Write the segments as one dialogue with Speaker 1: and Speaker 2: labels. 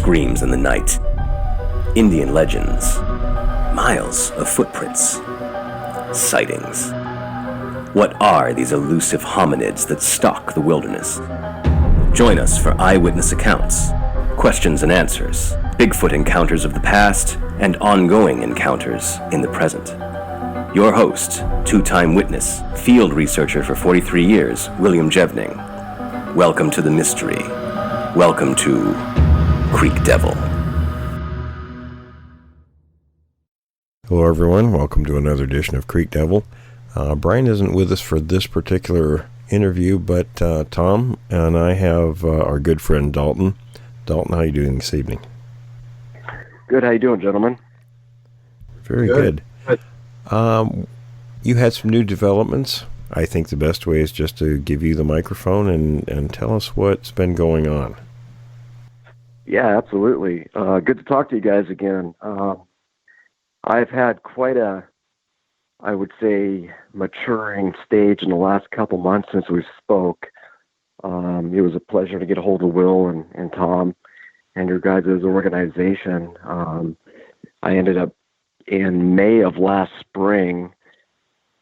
Speaker 1: screams in the night, Indian legends, miles of footprints, sightings. What are these elusive hominids that stalk the wilderness? Join us for eyewitness accounts, questions and answers, Bigfoot encounters of the past, and ongoing encounters in the present. Your host, two-time witness, field researcher for 43 years, William Jevning. Welcome to the mystery. Welcome to Creek Devil.
Speaker 2: Hello everyone, welcome to another edition of Creek Devil. Brian isn't with us for this particular interview, but Tom and I have our good friend Dalton. Dalton, how are you doing this evening?
Speaker 3: Good, how you doing, gentlemen?
Speaker 2: Very good. You had some new developments. I think the best way is just to give you the microphone and tell us what's been going on.
Speaker 3: Yeah, absolutely. Good to talk to you guys again. I've had quite a, I would say, maturing stage in the last couple months since we spoke. It was a pleasure to get a hold of Will and Tom and your guys' organization. I ended up in May of last spring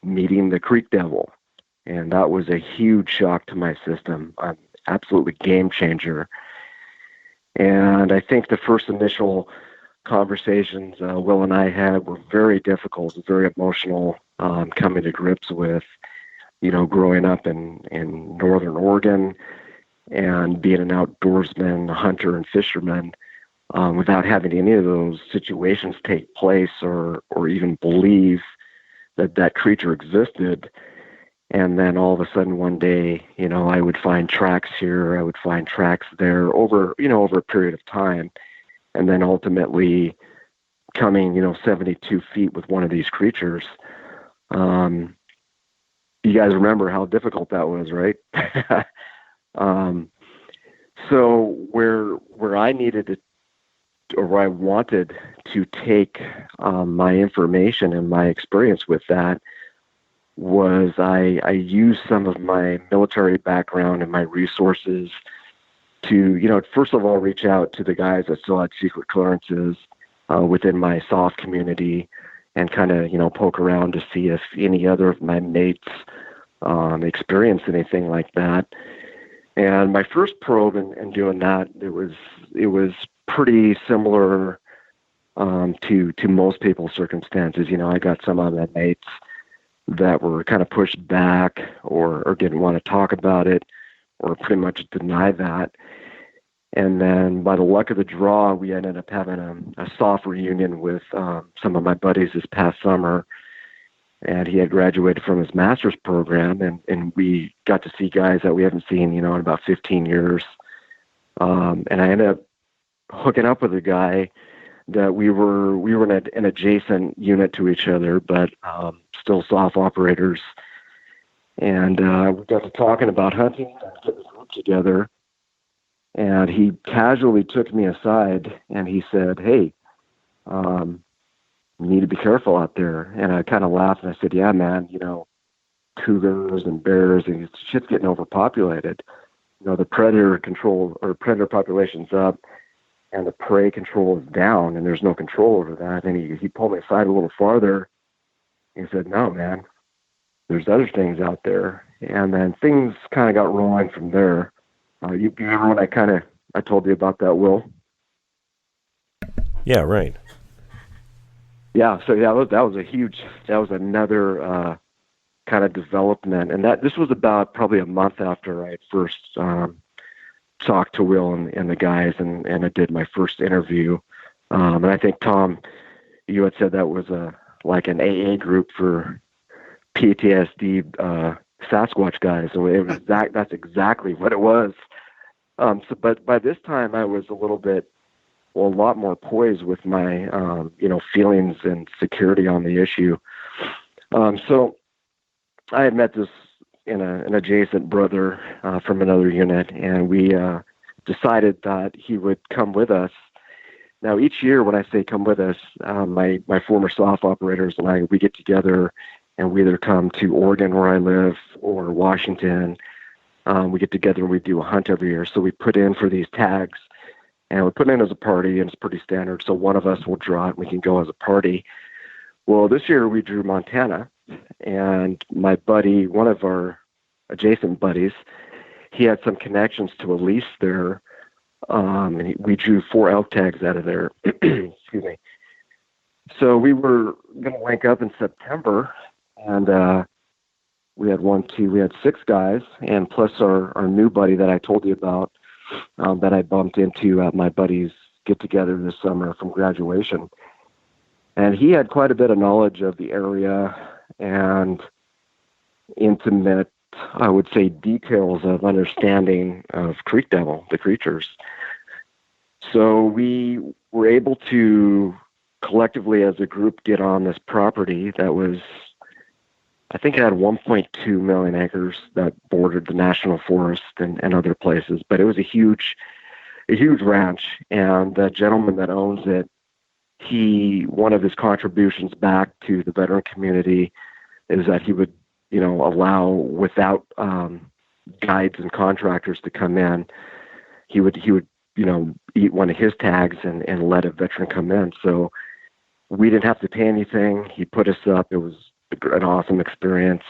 Speaker 3: meeting the Creek Devil, and that was a huge shock to my system. Absolutely game changer. And I think the first initial conversations Will and I had were very difficult and very emotional, coming to grips with, growing up in Northern Oregon and being an outdoorsman, hunter, and fisherman, without having any of those situations take place or even believe that creature existed. And then all of a sudden one day, I would find tracks here, I would find tracks there over a period of time. And then ultimately coming, 72 feet with one of these creatures. You guys remember how difficult that was, right? So where I needed to, or where I wanted to take my information and my experience with that was I used some of my military background and my resources to, first of all, reach out to the guys that still had secret clearances within my soft community and kind of, poke around to see if any other of my mates experienced anything like that. And my first probe in doing that, it was pretty similar to most people's circumstances. I got some of my mates that were kind of pushed back or didn't want to talk about it or pretty much deny that. And then by the luck of the draw, we ended up having a soft reunion with some of my buddies this past summer. And he had graduated from his master's program, and we got to see guys that we haven't seen, in about 15 years. And I ended up hooking up with a guy that we were in an adjacent unit to each other, but still soft operators. And we got to talking about hunting and getting a group together. And he casually took me aside and he said, "Hey, you need to be careful out there." And I kind of laughed and I said, "Yeah, man, cougars and bears and shit's getting overpopulated. The predator population's up and the prey control is down and there's no control over that." And he pulled me aside a little farther. He said, "No, man, there's other things out there." And then things kind of got rolling from there. You remember when I told you about that, Will?
Speaker 2: Yeah, right.
Speaker 3: Yeah, so that was another kind of development, and this was about probably a month after I had first talked to Will and the guys, and I did my first interview. And I think, Tom, you had said that was like an AA group for PTSD Sasquatch guys. So it was that's exactly what it was. But by this time I was a lot more poised with my, feelings and security on the issue. So I had met an adjacent brother from another unit, and we decided that he would come with us. Now, each year when I say come with us, my former soft operators and we get together and we either come to Oregon where I live or Washington. We get together and we do a hunt every year. So we put in for these tags And we put it in as a party, and it's pretty standard. So one of us will draw it, and we can go as a party. Well, this year we drew Montana, and my buddy, one of our adjacent buddies, he had some connections to a lease there, and we drew 4 elk tags out of there. Excuse me. So we were going to link up in September, and we had 6 guys, and plus our new buddy that I told you about, that I bumped into at my buddy's get-together this summer from graduation. And he had quite a bit of knowledge of the area and intimate, I would say, details of understanding of Creek Devil, the creatures. So we were able to collectively as a group get on this property that was, I think it had 1.2 million acres that bordered the national forest and other places, but it was a huge ranch. And the gentleman that owns it, one of his contributions back to the veteran community is that he would, allow without guides and contractors to come in, he would, eat one of his tags and let a veteran come in. So we didn't have to pay anything. He put us up. It was an awesome experience,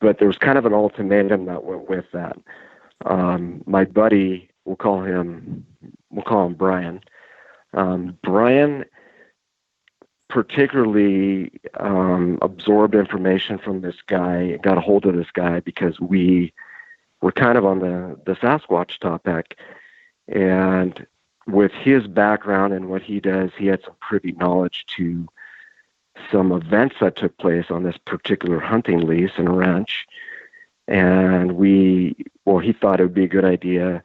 Speaker 3: but there was kind of an ultimatum that went with that. My buddy, we'll call him Brian. Brian particularly absorbed information from this guy, got a hold of this guy because we were kind of on the Sasquatch topic, and with his background and what he does, he had some privy knowledge to some events that took place on this particular hunting lease and ranch. And he thought it would be a good idea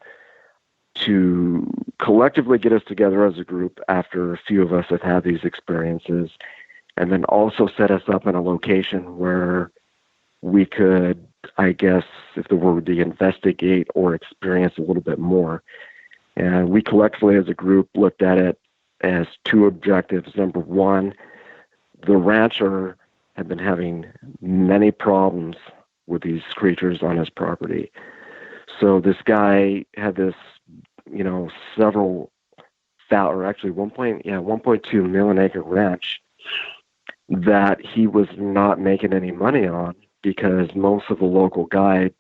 Speaker 3: to collectively get us together as a group after a few of us have had these experiences, and then also set us up in a location where we could, I guess, if the word would be, investigate or experience a little bit more. And we collectively as a group looked at it as 2 objectives. Number 1, the rancher had been having many problems with these creatures on his property. So this guy had this, several or actually 1.2 million acre ranch that he was not making any money on because most of the local guides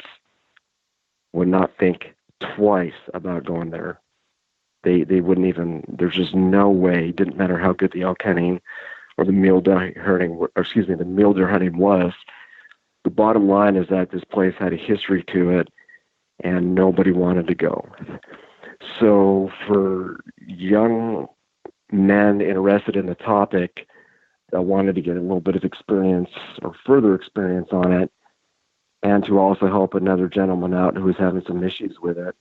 Speaker 3: would not think twice about going there. They wouldn't even, there's just no way, it didn't matter how good the elk hunting or the mule deer hunting was. The bottom line is that this place had a history to it and nobody wanted to go. So for young men interested in the topic that wanted to get a little bit of experience or further experience on it, and to also help another gentleman out who was having some issues with it,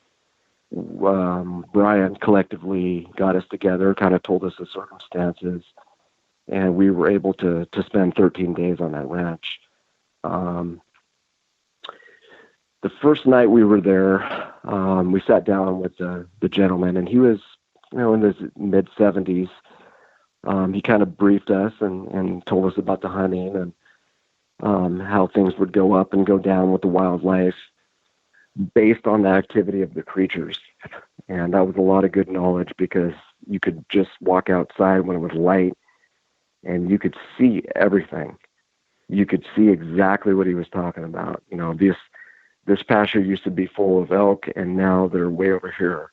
Speaker 3: Brian collectively got us together, kind of told us the circumstances, and we were able to spend 13 days on that ranch. The first night we were there, we sat down with the gentleman, and he was, in his mid-70s. He kind of briefed us and told us about the hunting and how things would go up and go down with the wildlife based on the activity of the creatures. And that was a lot of good knowledge because you could just walk outside when it was light and you could see everything. You could see exactly what he was talking about. This pasture used to be full of elk, and now they're way over here.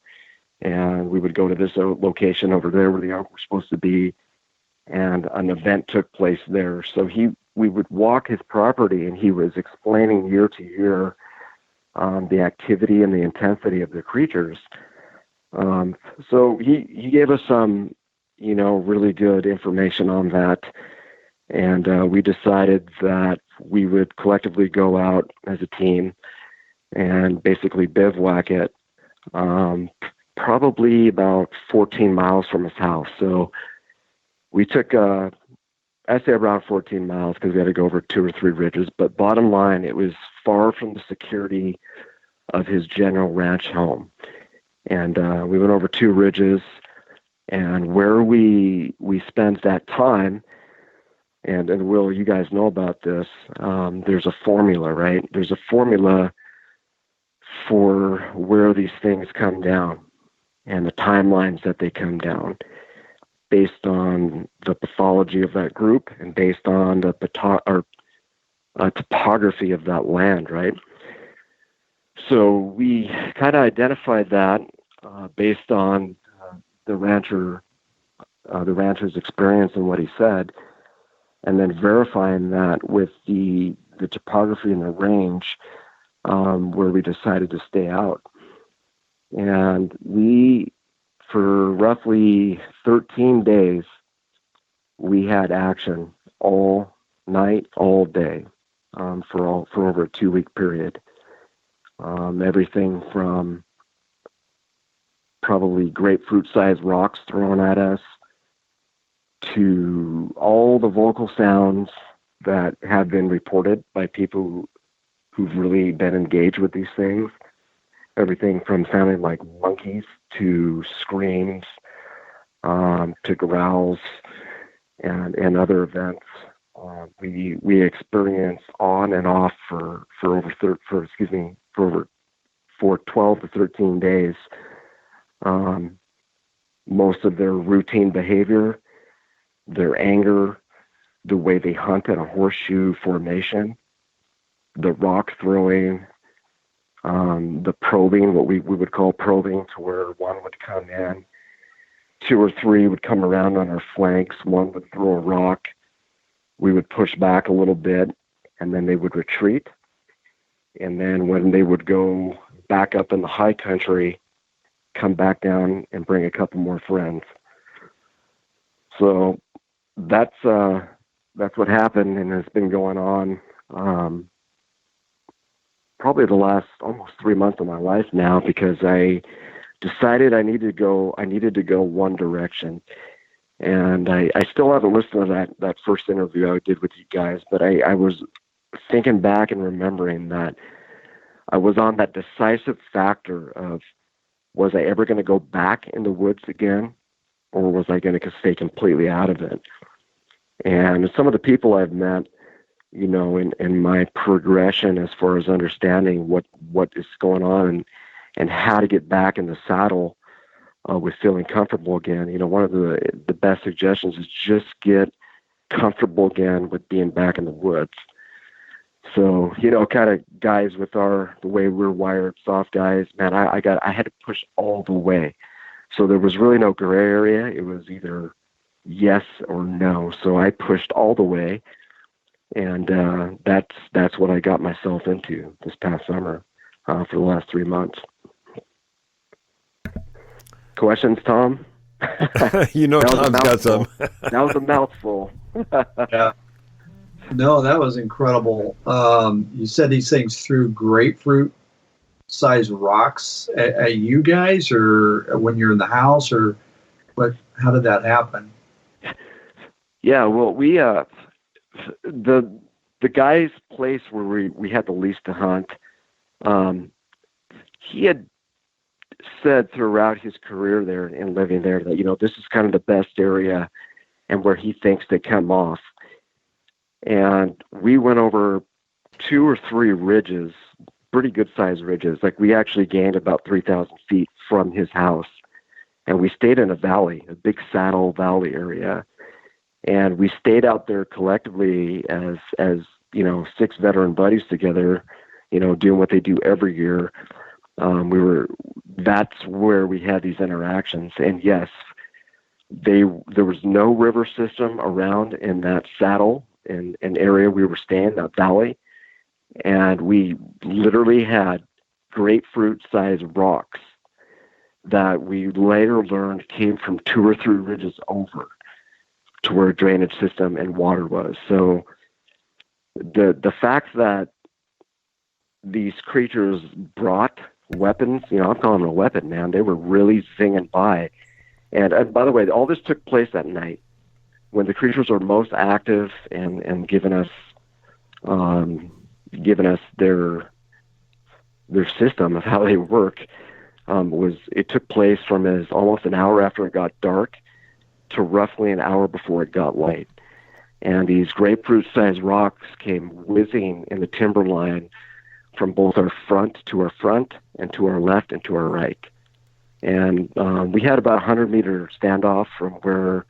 Speaker 3: And we would go to this location over there where the elk were supposed to be, and an event took place there. So we would walk his property, and he was explaining year to year the activity and the intensity of the creatures. So he gave us some, really good information on that. And we decided that we would collectively go out as a team and basically bivouac it probably about 14 miles from his house. So we took, I'd say around 14 miles because we had to go over 2 or 3 ridges. But bottom line, it was far from the security of his general ranch home. And we went over 2 ridges, and where we spent that time, and Will, you guys know about this, there's a formula, right? There's a formula for where these things come down. and the timelines that they come down based on the pathology of that group and based on the topography of that land, right? So we kind of identified that based on the rancher's experience and what he said, and then verifying that with the topography and the range where we decided to stay out. And we, for roughly 13 days, we had action all night, all day, for over a 2-week period. Everything from probably grapefruit-sized rocks thrown at us to all the vocal sounds that have been reported by people who've really been engaged with these things. Everything from sounding like monkeys to screams, to growls, and other events. We experienced on and off for 12 to 13 days. Most of their routine behavior, their anger, the way they hunt in a horseshoe formation, the rock throwing, the probing, what we would call probing, to where one would come in, 2 or 3 would come around on our flanks, one would throw a rock, we would push back a little bit, and then they would retreat. And then when they would go back up in the high country, come back down and bring a couple more friends. So that's what happened, and it's been going on probably the last almost 3 months of my life now, because I decided I needed to go one direction. And I still haven't listened to that first interview I did with you guys, but I was thinking back and remembering that I was on that decisive factor of, was I ever going to go back in the woods again, or was I going to stay completely out of it? And some of the people I've met, you know, in my progression as far as understanding what is going on and how to get back in the saddle with feeling comfortable again. You know, one of the best suggestions is just get comfortable again with being back in the woods. So, you know, kind of guys with the way we're wired, soft guys, man, I had to push all the way. So there was really no gray area. It was either yes or no. So I pushed all the way, and that's what I got myself into this past summer for the last 3 months. Questions, Tom?
Speaker 2: You know, Tom's got some.
Speaker 3: That was a mouthful.
Speaker 4: Yeah. No, that was incredible. You said these things threw grapefruit-sized rocks at you guys, or when you're in the house, or what? How did that happen?
Speaker 3: Yeah, well, we the guy's place where we had the lease to hunt. He had said throughout his career there and living there that, you know, this is kind of the best area and where he thinks they come off. And we went over 2 or 3 ridges, pretty good sized ridges. Like, we actually gained about 3,000 feet from his house, and we stayed in a valley, a big saddle valley area. And we stayed out there collectively as, you know, 6 veteran buddies together, you know, doing what they do every year. That's where we had these interactions. And yes, there was no river system around in that saddle, in an area we were staying, that valley. And we literally had grapefruit-sized rocks that we later learned came from 2 or 3 ridges over to where a drainage system and water was. So the fact that these creatures brought weapons, you know, I'm calling them a weapon, man. They were really zinging by. And by the way, all this took place at night when the creatures are most active and giving us their system of how they work. It took place from as almost an hour after it got dark to roughly an hour before it got light. And these grapefruit-sized rocks came whizzing in the timberline from both our front and to our left and to our right. And we had about a 100-meter standoff from where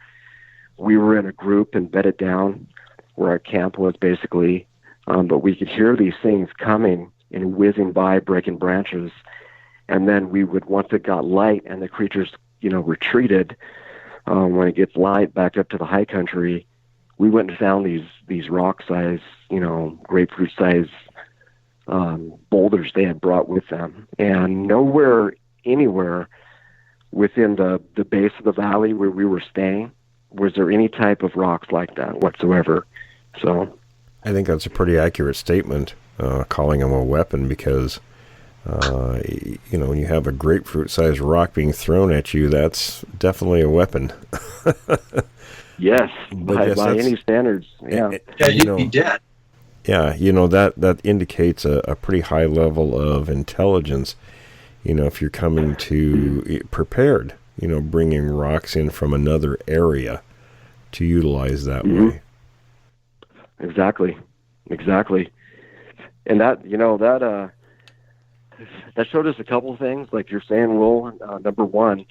Speaker 3: we were in a group and bedded down where our camp was basically. But we could hear these things coming and whizzing by, breaking branches. And then we would, once it got light and the creatures, retreated, when it gets light back up to the high country, we went and found these rock-size, grapefruit-size boulders they had brought with them. And nowhere, anywhere within the base of the valley where we were staying was there any type of rocks like that whatsoever. So
Speaker 2: I think that's a pretty accurate statement, calling them a weapon, because, when you have a grapefruit-sized rock being thrown at you, that's definitely a weapon.
Speaker 3: Yes, by any standards, yeah.
Speaker 4: Yeah, you'd be dead.
Speaker 2: Yeah, that indicates a pretty high level of intelligence, if you're coming to prepared, bringing rocks in from another area to utilize that way.
Speaker 3: Exactly. And that showed us a couple things, like you're saying, Will. Number one,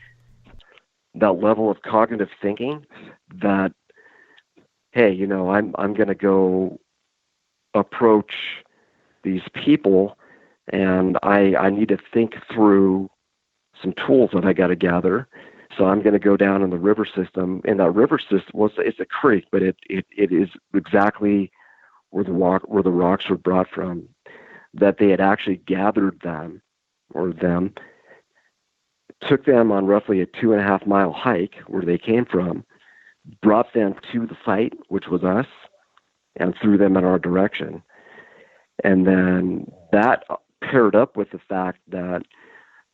Speaker 3: that level of cognitive thinking that, hey, I'm going to go approach these people, and I need to think through some tools that I got to gather. So I'm going to go down in the river system. And that river system it's a creek, but it is exactly where the rocks were brought from. That they had actually gathered them, took them on roughly a 2.5 mile hike where they came from, brought them to the site, which was us, and threw them in our direction. And then that paired up with the fact that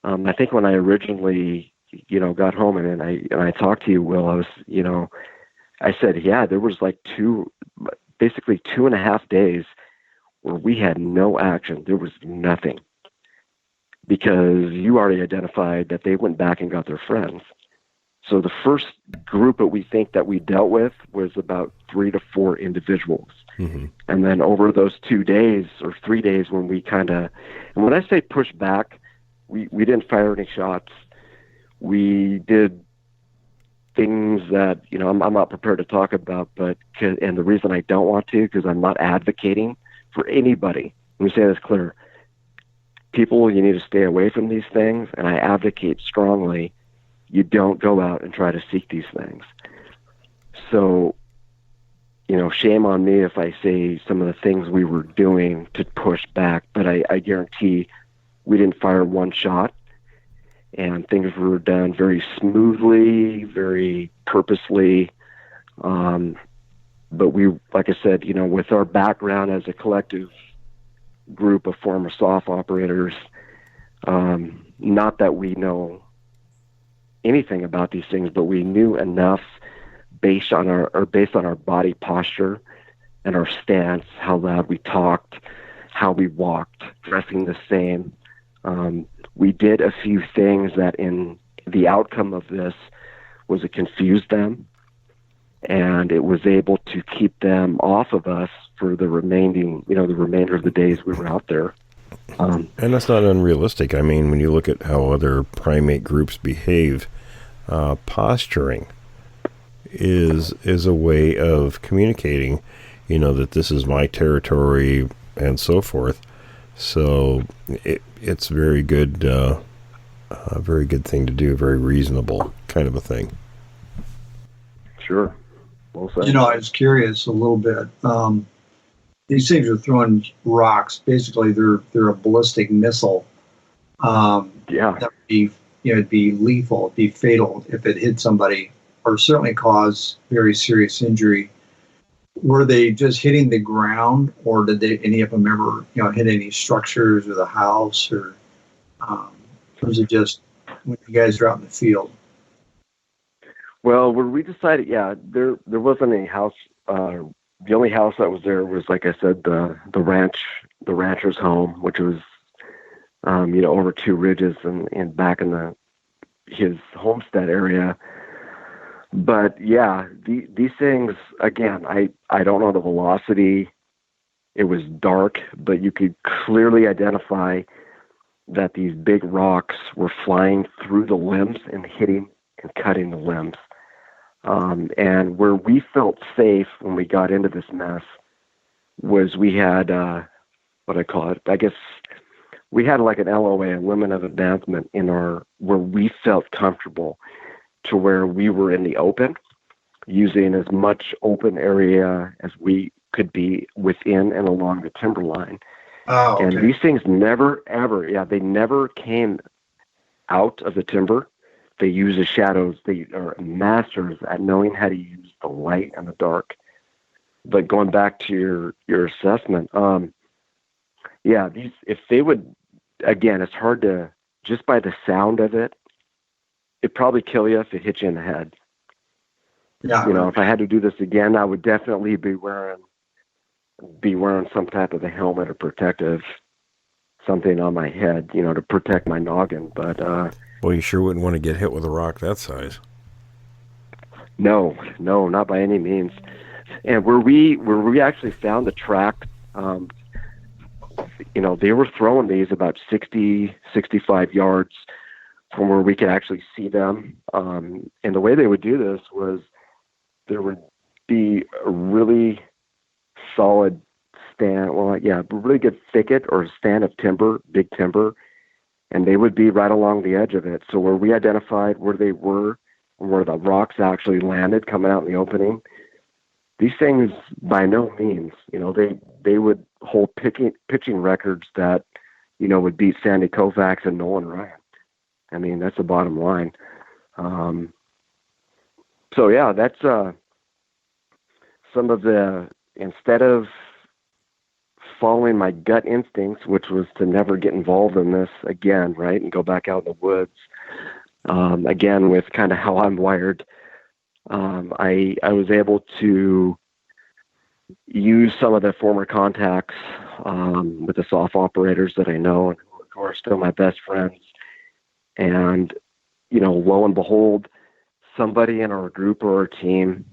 Speaker 3: I think when I originally, got home and I talked to you, Will, I was, I said, yeah, there was like basically 2.5 days where we had no action. There was nothing, because you already identified that they went back and got their friends. So the first group that we think that we dealt with was about 3 to 4 individuals. Mm-hmm. And then over those 2 days or 3 days when we and when I say push back, we didn't fire any shots. We did things that, I'm not prepared to talk about, and the reason I don't want to, because I'm not advocating for anybody. Let me say this clear. People, you need to stay away from these things, and I advocate strongly you don't go out and try to seek these things. So, shame on me if I say some of the things we were doing to push back, but I guarantee we didn't fire one shot, and things were done very smoothly, very purposely. But we, like I said, with our background as a collective group of former soft operators, not that we know anything about these things, but we knew enough based on our body posture and our stance, how loud we talked, how we walked, dressing the same. We did a few things that in the outcome of this was it confused them, and it was able to keep them off of us for the remainder of the days we were out there.
Speaker 2: And that's not unrealistic. I mean, when you look at how other primate groups behave, posturing is a way of communicating, that this is my territory and so forth. So it's very good, a very good thing to do, very reasonable kind of a thing.
Speaker 3: Sure. Well said.
Speaker 4: I was curious a little bit. These things are throwing rocks. Basically, they're a ballistic missile.
Speaker 3: Yeah.
Speaker 4: That would be, it'd be lethal, it'd be fatal if it hit somebody, or certainly cause very serious injury. Were they just hitting the ground, or did any of them ever, hit any structures or the house, or was it just when you guys are out in the field?
Speaker 3: Well, when we decided, there wasn't any house. The only house that was there was, like I said, the rancher's home, which was, over 2 ridges and back in his homestead area. But yeah, these things, again, I don't know the velocity. It was dark, but you could clearly identify that these big rocks were flying through the limbs and hitting and cutting the limbs. And where we felt safe when we got into this mess was we had, what I call it, I guess we had like an LOA, a limit of advancement where we felt comfortable to where we were in the open, using as much open area as we could be within and along the timber line.
Speaker 4: Oh, okay.
Speaker 3: And these things never, ever, they never came out of the timber. They use the shadows. They are masters at knowing how to use the light and the dark. But going back to your assessment, if they would, again, it's hard to, just by the sound of it, it'd probably kill you if it hit you in the head.
Speaker 4: Yeah.
Speaker 3: If I had to do this again, I would definitely be wearing some type of a helmet or protective something on my head, to protect my noggin. But
Speaker 2: well, you sure wouldn't want to get hit with a rock that size.
Speaker 3: No, not by any means. And where we actually found the track, they were throwing these about 60, 65 yards from where we could actually see them. And the way they would do this was there would be a really solid really good thicket or stand of timber, big timber, and they would be right along the edge of it. So where we identified where they were and where the rocks actually landed coming out in the opening, these things by no means, they would hold pitching records that, would beat Sandy Koufax and Nolan Ryan. I mean, that's the bottom line. That's some of the, instead of following my gut instincts, which was to never get involved in this again, right, and go back out in the woods, again, with kind of how I'm wired, I was able to use some of the former contacts with the soft operators that I know and who are still my best friends. And, lo and behold, somebody in our group or our team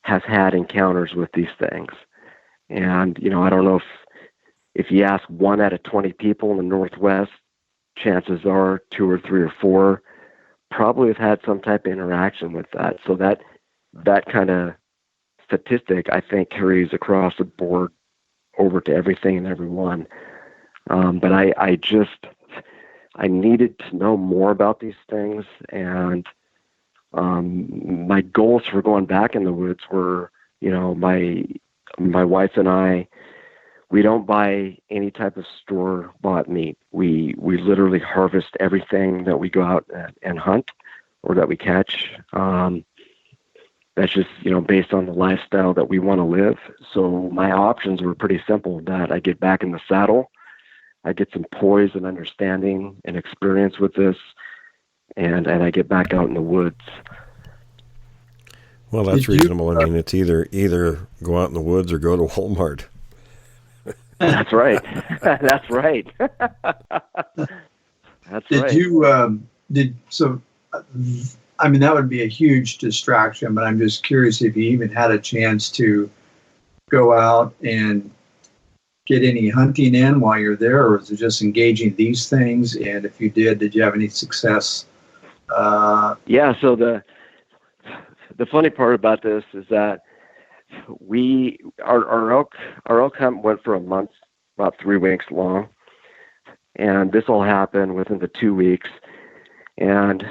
Speaker 3: has had encounters with these things. And, I don't know if you ask 1 out of 20 people in the Northwest, chances are 2 or 3 or 4 probably have had some type of interaction with that. So that kind of statistic, I think, carries across the board over to everything and everyone. But I needed to know more about these things. And my goals for going back in the woods were, my wife and I, we don't buy any type of store-bought meat. We literally harvest everything that we go out and hunt or that we catch. That's just, based on the lifestyle that we want to live. So my options were pretty simple, that I get back in the saddle, I get some poise and understanding and experience with this, and I get back out in the woods.
Speaker 2: Well, that's reasonable. I mean, it's either go out in the woods or go to Walmart.
Speaker 3: That's right. That's right.
Speaker 4: I mean, that would be a huge distraction, but I'm just curious if you even had a chance to go out and get any hunting in while you're there, or was it just engaging these things? And if you did you have any success?
Speaker 3: So the funny part about this is that our elk hunt went for a month, about 3 weeks long, and this all happened within the 2 weeks, and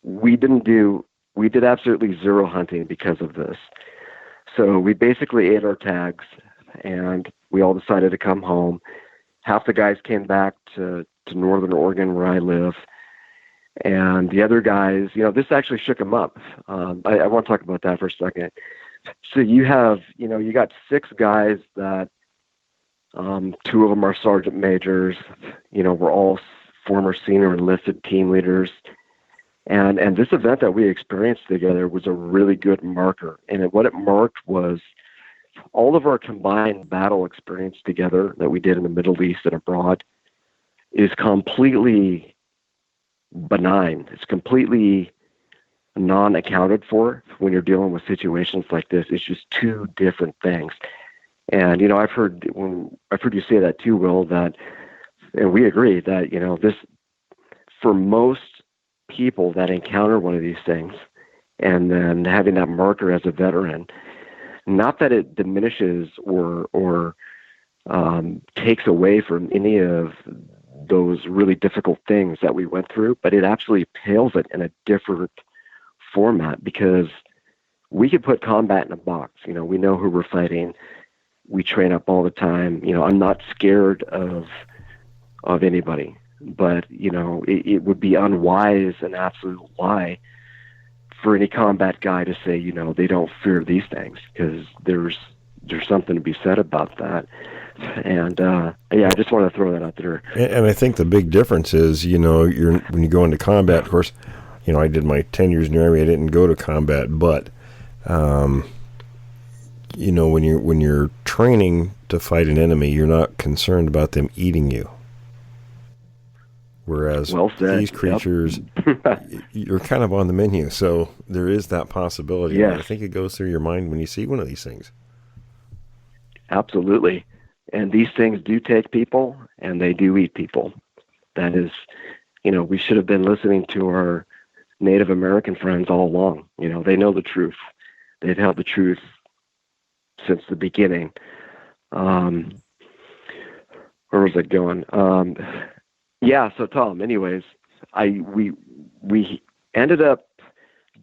Speaker 3: we did absolutely zero hunting because of this. So we basically ate our tags, and we all decided to come home. Half the guys came back to Northern Oregon, where I live. And the other guys, this actually shook them up. I want to talk about that for a second. So you got 6 guys that, 2 of them are sergeant majors, we're all former senior enlisted team leaders. And this event that we experienced together was a really good marker. And what it marked was all of our combined battle experience together that we did in the Middle East and abroad is completely benign. It's completely non-accounted for when you're dealing with situations like this. It's just 2 different things. And I've heard you say that too, Will, that And we agree that, this, for most people that encounter one of these things, and then having that marker as a veteran, not that it diminishes or takes away from any of those really difficult things that we went through, but it absolutely pales it in a different format, because we could put combat in a box. We know who we're fighting. We train up all the time. I'm not scared of anybody, but it would be unwise and absolute lie for any combat guy to say, they don't fear these things, because there's something to be said about that. And I just want to throw that out there.
Speaker 2: And I think the big difference is, when you go into combat, of course, I did my 10 years in the Army. I didn't go to combat, but when you're training to fight an enemy, you're not concerned about them eating you. Whereas these creatures, you're kind of on the menu, so there is that possibility.
Speaker 3: Yes.
Speaker 2: I think it goes through your mind when you see one of these things.
Speaker 3: Absolutely. And these things do take people, and they do eat people. That is, we should have been listening to our Native American friends all along. They know the truth. They've held the truth since the beginning. Where was it going? Yeah. So Tom, anyways, we ended up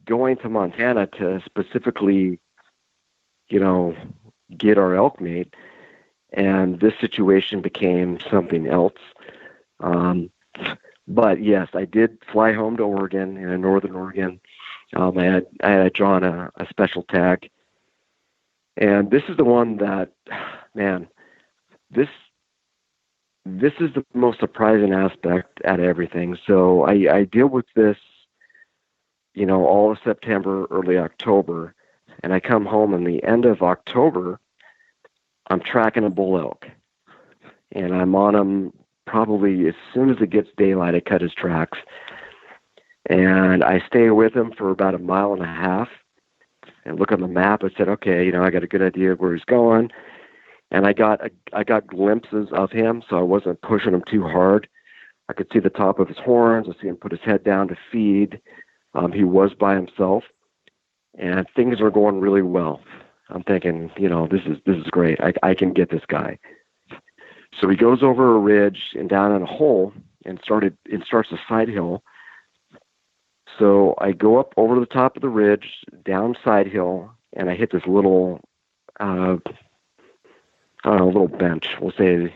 Speaker 3: going to Montana to specifically, get our elk meat, and this situation became something else. But yes, I did fly home to Oregon, in Northern Oregon. I had drawn a special tag, and this is the one that, man, this is the most surprising aspect out of everything. So I deal with this, all of September, early October, and I come home in the end of October. I'm tracking a bull elk, and I'm on him probably as soon as it gets daylight. I cut his tracks, and I stay with him for about 1.5 miles, and look on the map. I said, okay, I got a good idea of where he's going. And I got glimpses of him, so I wasn't pushing him too hard. I could see the top of his horns. I see him put his head down to feed. He was by himself, and things are going really well. I'm thinking, this is great. I can get this guy. So he goes over a ridge and down in a hole, and starts a side hill. So I go up over the top of the ridge, down side hill, and I hit this little, little bench. We'll say,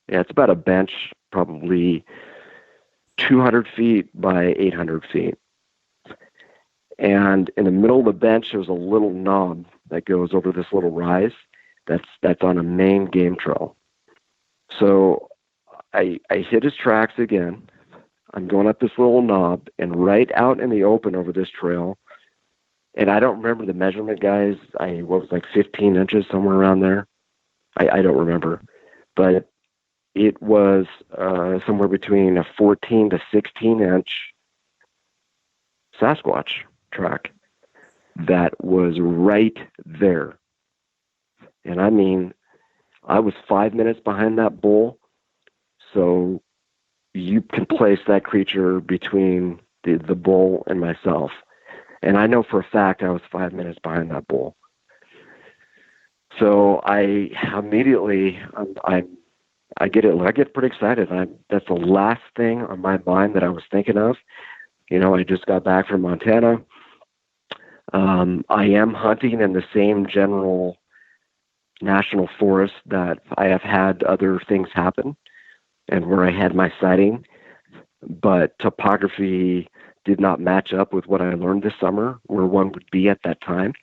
Speaker 3: it's about a bench, probably 200 feet by 800 feet. And in the middle of the bench, there's a little knob that goes over this little rise that's on a main game trail. So I hit his tracks again. I'm going up this little knob, and right out in the open over this trail, and I don't remember the measurement, guys. What was like 15 inches, somewhere around there. I don't remember, but it was somewhere between a 14 to 16 inch Sasquatch track that was right there. And I mean, I was 5 minutes behind that bull, so you can place that creature between the bull and myself. And I know for a fact I was 5 minutes behind that bull. So I immediately, I get pretty excited. That's the last thing on my mind that I was thinking of. I just got back from Montana. I am hunting in the same general national forest that I have had other things happen, and where I had my sighting, but topography did not match up with what I learned this summer, where one would be at that time.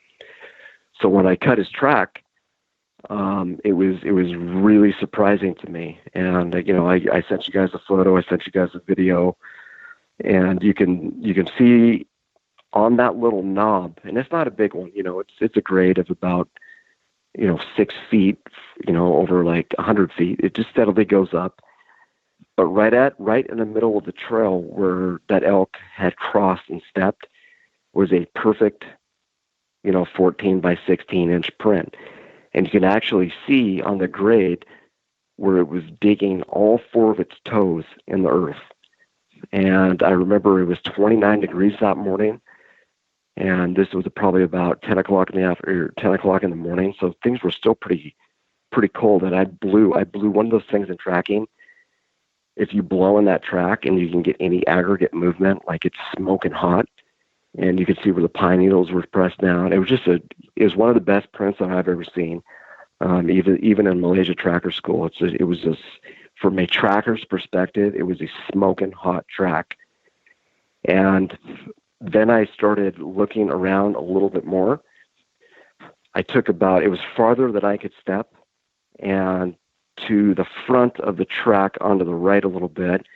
Speaker 3: So when I cut his track, it was really surprising to me. And I sent you guys a photo, I sent you guys a video, and you can see on that little knob, and it's not a big one, it's a grade of about 6 feet, over like 100 feet. It just steadily goes up. But right in the middle of the trail where that elk had crossed and stepped was a perfect, 14 by 16 inch print. And you can actually see on the grade where it was digging all 4 of its toes in the earth. And I remember it was 29 degrees that morning, and this was probably about 10 o'clock in the afternoon, 10 o'clock in the morning. So things were still pretty cold. And I blew one of those things in tracking. If you blow in that track and you can get any aggregate movement, like it's smoking hot, and you could see where the pine needles were pressed down. It was one of the best prints that I've ever seen. Even in Malaysia tracker school, it was just, from a tracker's perspective, it was a smoking hot track. And then I started looking around a little bit more. It was farther than I could step, and to the front of the track onto the right a little bit,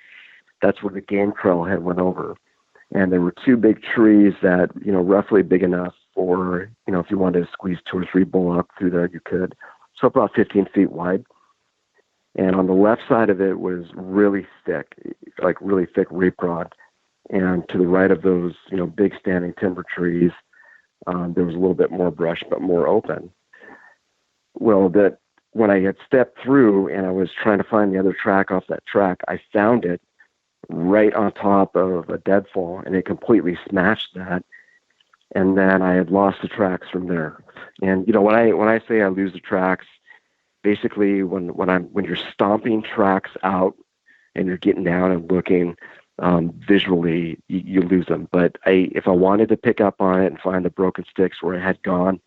Speaker 3: that's where the game trail had went over. And there were 2 big trees that, roughly big enough for, if you wanted to squeeze 2 or 3 bull up through there, you could. So about 15 feet wide. And on the left side of it was really thick, like really thick reprod. And to the right of those, big standing timber trees, there was a little bit more brush, but more open. Well, when I had stepped through and I was trying to find the other track off that track, I found it right on top of a deadfall, and it completely smashed that. And then I had lost the tracks from there. And when I say I lose the tracks, basically when you're stomping tracks out and you're getting down and looking visually, you lose them. But if I wanted to pick up on it and find the broken sticks where it had gone,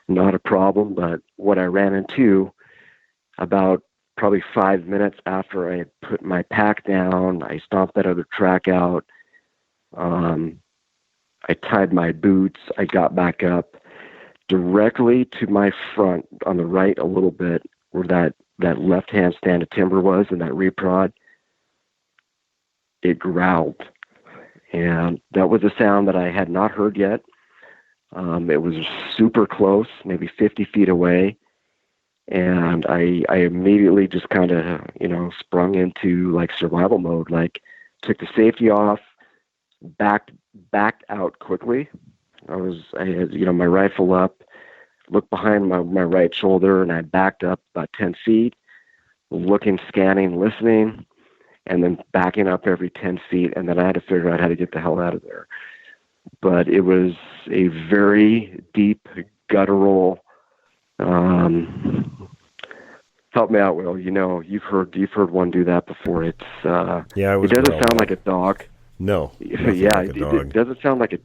Speaker 3: not a problem. But what I ran into about probably 5 minutes after I had put my pack down, I stomped that other track out. I tied my boots. I got back up directly to my front on the right a little bit, where that left-hand stand of timber was and that reprod. It growled. And that was a sound that I had not heard yet. It was super close, maybe 50 feet away. And I immediately just kind of, sprung into like survival mode, like took the safety off, backed out quickly. I had, my rifle up, looked behind my right shoulder, and I backed up about 10 feet, looking, scanning, listening, and then backing up every 10 feet. And then I had to figure out how to get the hell out of there. But it was a very deep, guttural, help me out, Will. You've heard one do that before. It's
Speaker 2: yeah,
Speaker 3: it doesn't sound like a dog.
Speaker 2: No.
Speaker 3: Yeah,
Speaker 2: like a dog.
Speaker 3: It doesn't sound like a.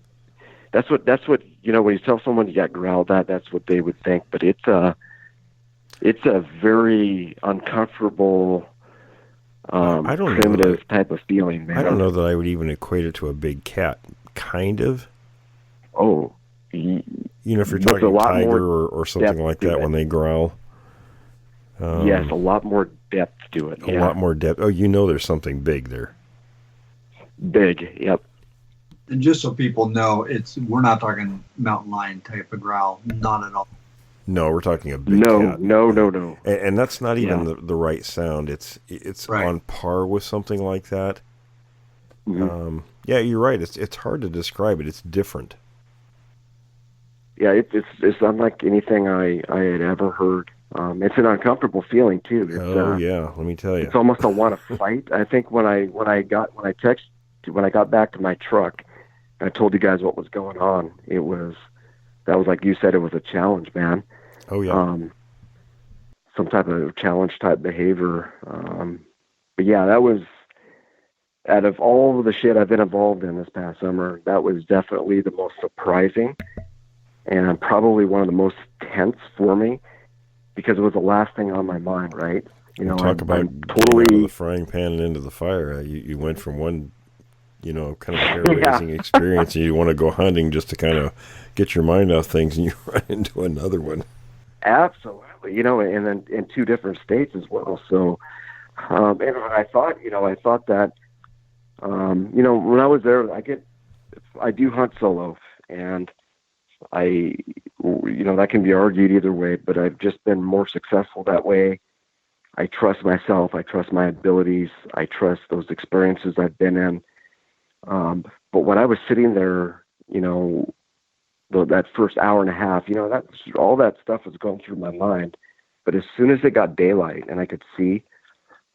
Speaker 3: That's what when you tell someone you got growled at, that's what they would think. But it's a very uncomfortable, primitive type of feeling, man.
Speaker 2: I don't know that I would even equate it to a big cat. Kind of.
Speaker 3: Oh.
Speaker 2: If you're talking tiger or something like that when they growl.
Speaker 3: Yes, a lot more depth to it.
Speaker 2: A lot more depth. Oh, there's something big there.
Speaker 3: Big, yep.
Speaker 4: And just so people know, we're not talking mountain lion type of growl, not at all.
Speaker 2: No, we're talking a big cat.
Speaker 3: No.
Speaker 2: And that's not even the right sound. It's
Speaker 4: right
Speaker 2: on par with something like that.
Speaker 3: Mm-hmm.
Speaker 2: Yeah, you're right. It's hard to describe it. It's different.
Speaker 3: Yeah, it's unlike anything I had ever heard. It's an uncomfortable feeling too.
Speaker 2: Yeah, let me tell you.
Speaker 3: It's almost a want to fight. I think when I got back to my truck, I told you guys what was going on. That was like you said, it was a challenge, man.
Speaker 2: Oh yeah.
Speaker 3: Some type of challenge type behavior. But yeah, that was, out of all of the shit I've been involved in this past summer, that was definitely the most surprising and probably one of the most tense for me, because it was the last thing on my mind, right?
Speaker 2: Talk about totally out of the frying pan and into the fire. You went from one, kind of hair-raising experience, and you want to go hunting just to kind of get your mind off things, and you run into another one.
Speaker 3: Absolutely, and then in 2 different states as well. So, and I thought that, when I was there, I do hunt solo, and that can be argued either way, but I've just been more successful that way. I trust myself. I trust my abilities. I trust those experiences I've been in. But when I was sitting there, that first hour and a half, all that stuff was going through my mind. But as soon as it got daylight and I could see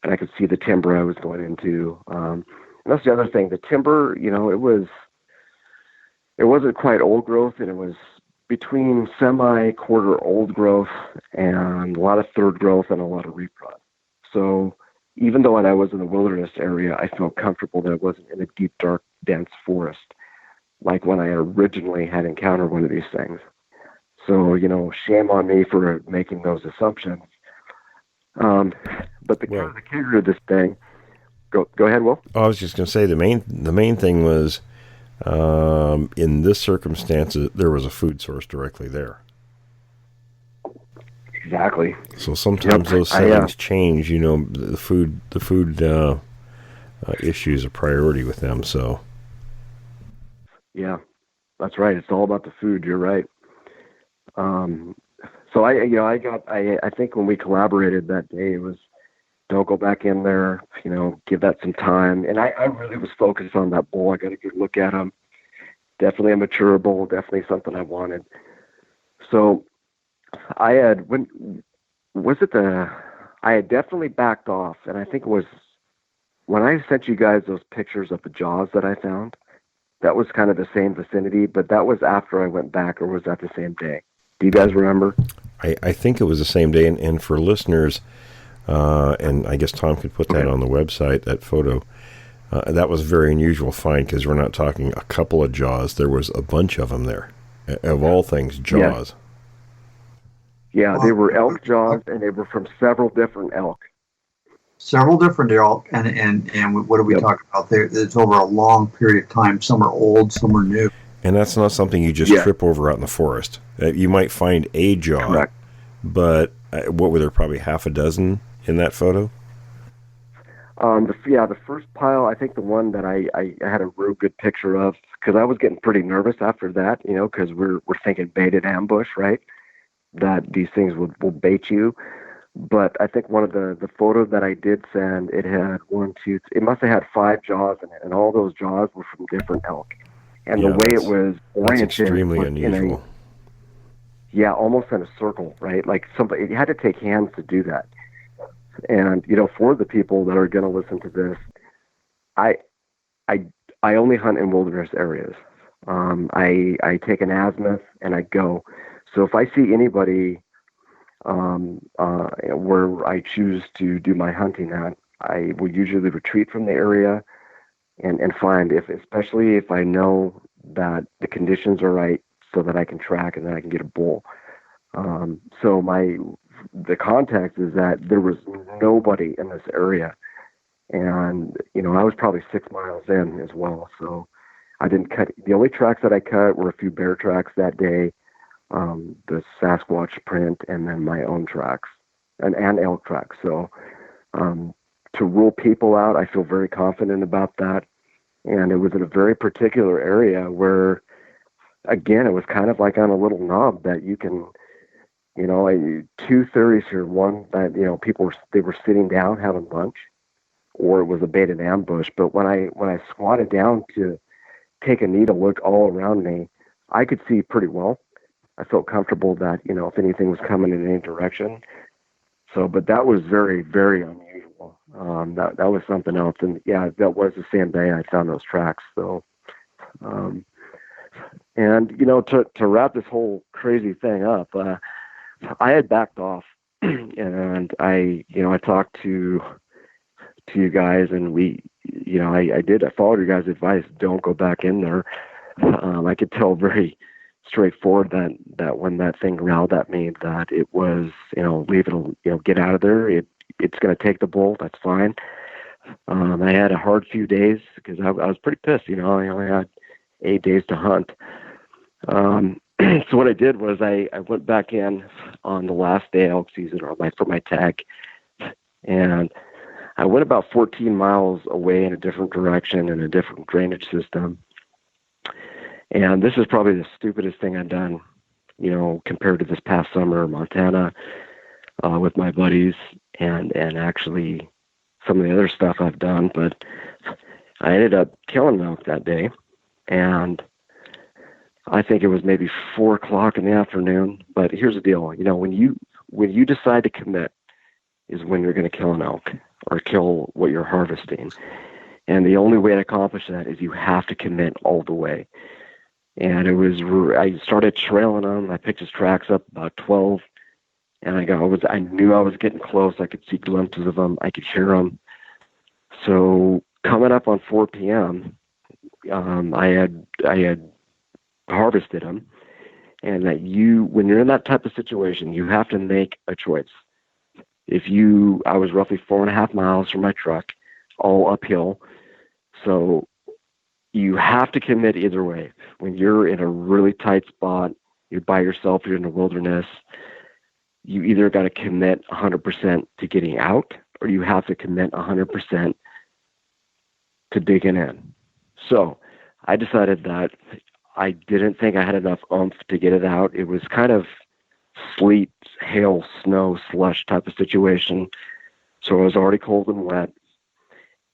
Speaker 3: the timber I was going into, and that's the other thing. The timber, it wasn't quite old growth, and it was between semi-quarter old growth and a lot of third growth and a lot of reprod. So even though I was in the wilderness area, I felt comfortable that I wasn't in a deep, dark, dense forest like when I originally had encountered one of these things. So, shame on me for making those assumptions. But the kicker of this thing, go ahead, Will.
Speaker 2: I was just going to say the main thing was, in this circumstance, there was a food source directly there.
Speaker 3: Exactly.
Speaker 2: So sometimes those settings change. The food issue is a priority with them. So.
Speaker 3: Yeah, that's right. It's all about the food. You're right. So I think when we collaborated that day, it was, don't go back in there, give that some time. And I really was focused on that bull. I got a good look at him. Definitely a mature bull, definitely something I wanted. So I had definitely backed off. And I think it was when I sent you guys those pictures of the jaws that I found, that was kind of the same vicinity, but that was after I went back, or was that the same day? Do you guys remember?
Speaker 2: I think it was the same day, and for listeners, and I guess Tom could put that on the website, that photo, that was a very unusual find, because we're not talking a couple of jaws. There was a bunch of them there. Of all things, jaws.
Speaker 3: Yeah, they were elk jaws, and they were from several different elk.
Speaker 4: Several different elk, and what are we talking about there? It's over a long period of time. Some are old, some are new.
Speaker 2: And that's not something you just trip over out in the forest. You might find a jaw,
Speaker 3: correct,
Speaker 2: but what were there, probably half a dozen in that photo?
Speaker 3: The first pile, I think the one that I had a real good picture of, because I was getting pretty nervous after that, because we're thinking baited ambush, right? That these things will bait you. But I think one of the photos that I did send, it had it must have had 5 jaws in it, and all those jaws were from different elk. And the way it was oriented,
Speaker 2: that's extremely unusual.
Speaker 3: Almost in a circle, right? Like you had to take hands to do that. And for the people that are going to listen to this, I only hunt in wilderness areas. I take an azimuth and I go. So if I see anybody where I choose to do my hunting at, I will usually retreat from the area and find, especially if I know that the conditions are right, so that I can track and then I can get a bull. So the context is that there was nobody in this area, and I was probably 6 miles in as well. So I didn't cut. The only tracks that I cut were a few bear tracks that day, the Sasquatch print, and then my own tracks and elk tracks. So to rule people out, I feel very confident about that. And it was in a very particular area where, again, it was kind of like on a little knob that you can, two theories here. One, that, people were sitting down having lunch, or it was a baited ambush. But when I squatted down to take a needle look all around me, I could see pretty well. I felt comfortable that, if anything was coming in any direction. So, but that was very, very unusual. That was something else. And yeah, that was the same day I found those tracks. So, and, to wrap this whole crazy thing up, I had backed off and I talked to you guys, and I followed your guys' advice. Don't go back in there. I could tell very straightforward that when that thing growled at me, that it was, leave it, get out of there. It's going to take the bull. That's fine. I had a hard few days because I was pretty pissed. I only had 8 days to hunt. So what I did was I went back in on the last day elk season for my tag, and I went about 14 miles away in a different direction in a different drainage system. And this is probably the stupidest thing I've done, compared to this past summer in Montana, with my buddies and actually some of the other stuff I've done. But I ended up killing elk that day, and I think it was maybe 4:00 in the afternoon. But here's the deal, when when you decide to commit is when you're going to kill an elk or kill what you're harvesting. And the only way to accomplish that is you have to commit all the way. And I started trailing him. I picked his tracks up about 12, and I knew I was getting close. I could see glimpses of him. I could hear him. So coming up on 4 p.m., I had harvested him. And that when you're in that type of situation, you have to make a choice. I was roughly 4.5 miles from my truck, all uphill. So you have to commit either way. When you're in a really tight spot, you're by yourself, you're in the wilderness, you either got to commit 100% to getting out, or you have to commit 100% to digging in. So I decided that I didn't think I had enough oomph to get it out. It was kind of sleet, hail, snow, slush type of situation. So I was already cold and wet.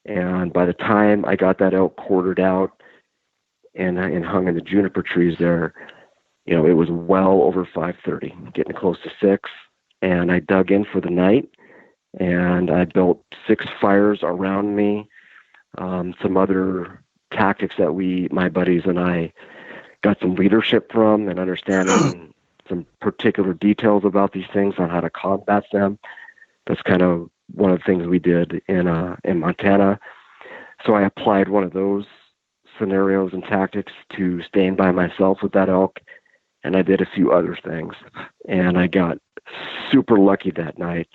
Speaker 3: And by the time I got that elk quartered out and hung in the juniper trees there, it was well over 5:30, getting close to 6. And I dug in for the night, and I built 6 fires around me. Some other tactics that my buddies and I got some leadership from, and understanding some particular details about these things on how to combat them. That's kind of one of the things we did in Montana. So I applied one of those scenarios and tactics to staying by myself with that elk, and I did a few other things. And I got super lucky that night.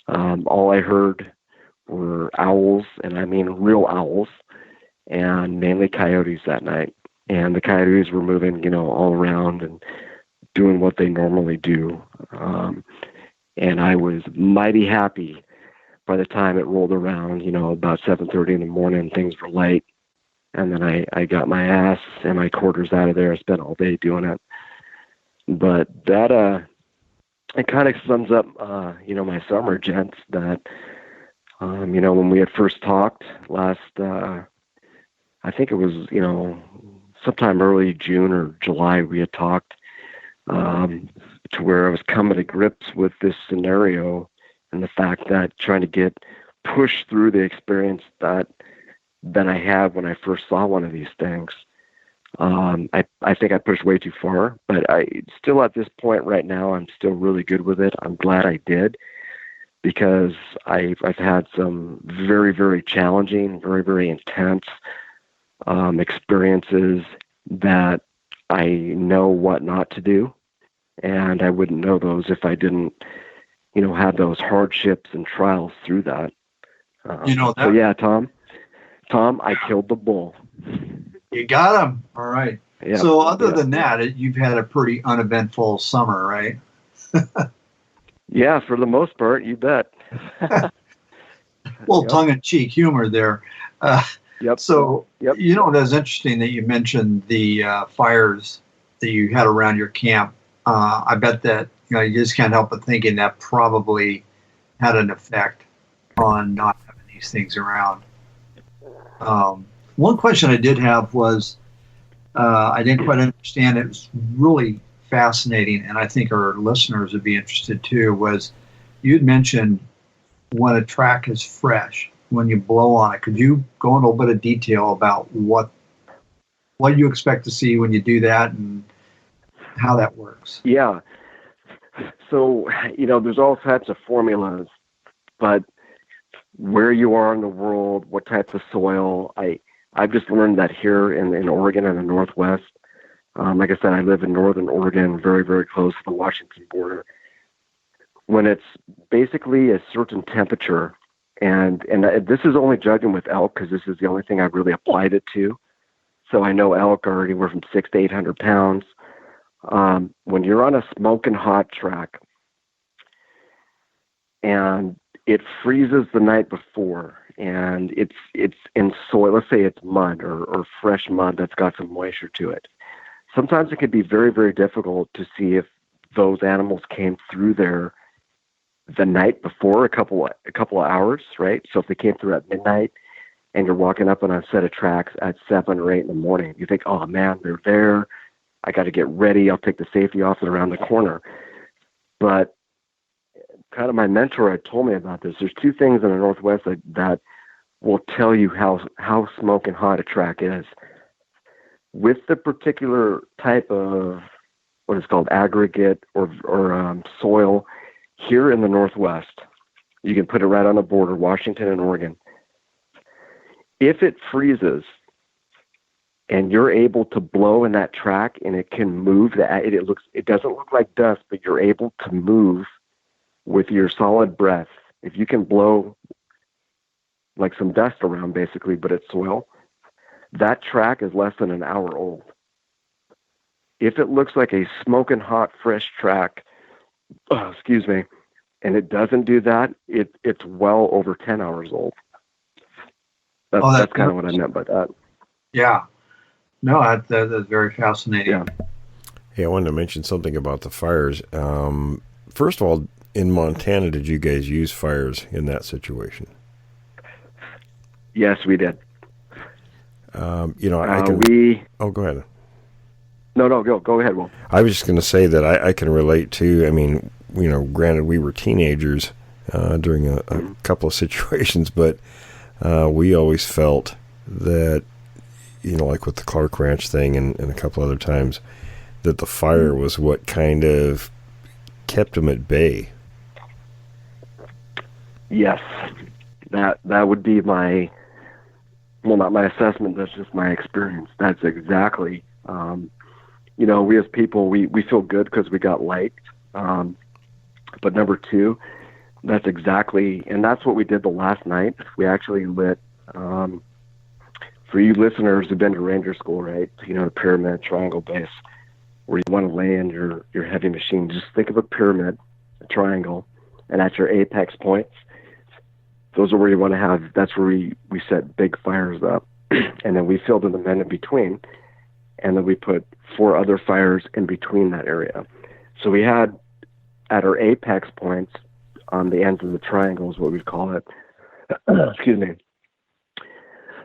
Speaker 3: All I heard were owls, and I mean real owls, and mainly coyotes that night. And the coyotes were moving, all around and doing what they normally do. And I was mighty happy by the time it rolled around, about 7:30 in the morning. Things were light. And then I got my ass and my quarters out of there. I spent all day doing it. But that, it kind of sums up, my summer, gents, that, when we had first talked last, I think it was, sometime early June or July, we had talked, to where I was coming to grips with this scenario and the fact that trying to get pushed through the experience that I had when I first saw one of these things. I think I pushed way too far, but I still at this point right now, I'm still really good with it. I'm glad I did, because I've had some very, very challenging, very, very intense experiences that I know what not to do. And I wouldn't know those if I didn't, have those hardships and trials through that. So yeah, Tom, I killed the bull.
Speaker 4: You got him. All right.
Speaker 3: Yeah.
Speaker 4: So other than that, you've had a pretty uneventful summer, right?
Speaker 3: Yeah, for the most part, you bet.
Speaker 4: Well, tongue-in-cheek humor there.
Speaker 3: Yep.
Speaker 4: So, that's interesting that you mentioned the fires that you had around your camp. I bet that, you just can't help but thinking that probably had an effect on not having these things around. One question I did have was, I didn't quite understand. It was really fascinating, and I think our listeners would be interested too, was you'd mentioned when a track is fresh, when you blow on it. Could you go in a little bit of detail about what you expect to see when you do that and how that works?
Speaker 3: Yeah. So, there's all types of formulas, but where you are in the world, what types of soil, I've just learned that here in Oregon and the Northwest. Like I said, I live in Northern Oregon, very, very close to the Washington border. When it's basically a certain temperature, and this is only judging with elk, because this is the only thing I've really applied it to. So I know elk are anywhere from 600 to 800 pounds. When you're on a smoking hot track and it freezes the night before, and it's in soil, let's say it's mud or fresh mud that's got some moisture to it. Sometimes it can be very, very difficult to see if those animals came through there the night before, a couple of hours, right? So if they came through at midnight and you're walking up on a set of tracks at 7 or 8 in the morning, you think, oh man, they're there. I got to get ready. I'll take the safety off and around the corner. But kind of my mentor had told me about this. There's two things in the Northwest that will tell you how smoking hot a track is. With the particular type of what is called aggregate or soil here in the Northwest, you can put it right on the border, Washington and Oregon. If it freezes and you're able to blow in that track and it can move, it doesn't look like dust, but you're able to move with your solid breath. If you can blow like some dust around basically, but it's soil, that track is less than an hour old. If it looks like a smoking hot, fresh track, and it doesn't do that, it's well over 10 hours old. That's kind of what I meant by that.
Speaker 4: Yeah. No, that's very fascinating.
Speaker 3: Yeah.
Speaker 2: Hey, I wanted to mention something about the fires. First of all, in Montana, did you guys use fires in that situation?
Speaker 3: Yes, we did.
Speaker 2: I can. Oh, go ahead.
Speaker 3: No, go ahead, Will.
Speaker 2: I was just going to say that I can relate to. I mean, granted, we were teenagers during a couple of situations, but we always felt that, like with the Clark Ranch thing and a couple other times, that the fire was what kind of kept them at bay.
Speaker 3: Yes, that would be my, well, not my assessment, that's just my experience. That's exactly, we as people, we feel good because we got liked. But number two, that's exactly, and that's what we did the last night. We actually lit, for you listeners who've been to Ranger School, right? The pyramid, triangle base, where you want to lay in your heavy machine. Just think of a pyramid, a triangle, and at your apex points, those are where you want to have, that's where we set big fires up. And then we filled in the men in between, and then we put 4 other fires in between that area. So we had, at our apex points, on the ends of the triangle is what we call it. Excuse me.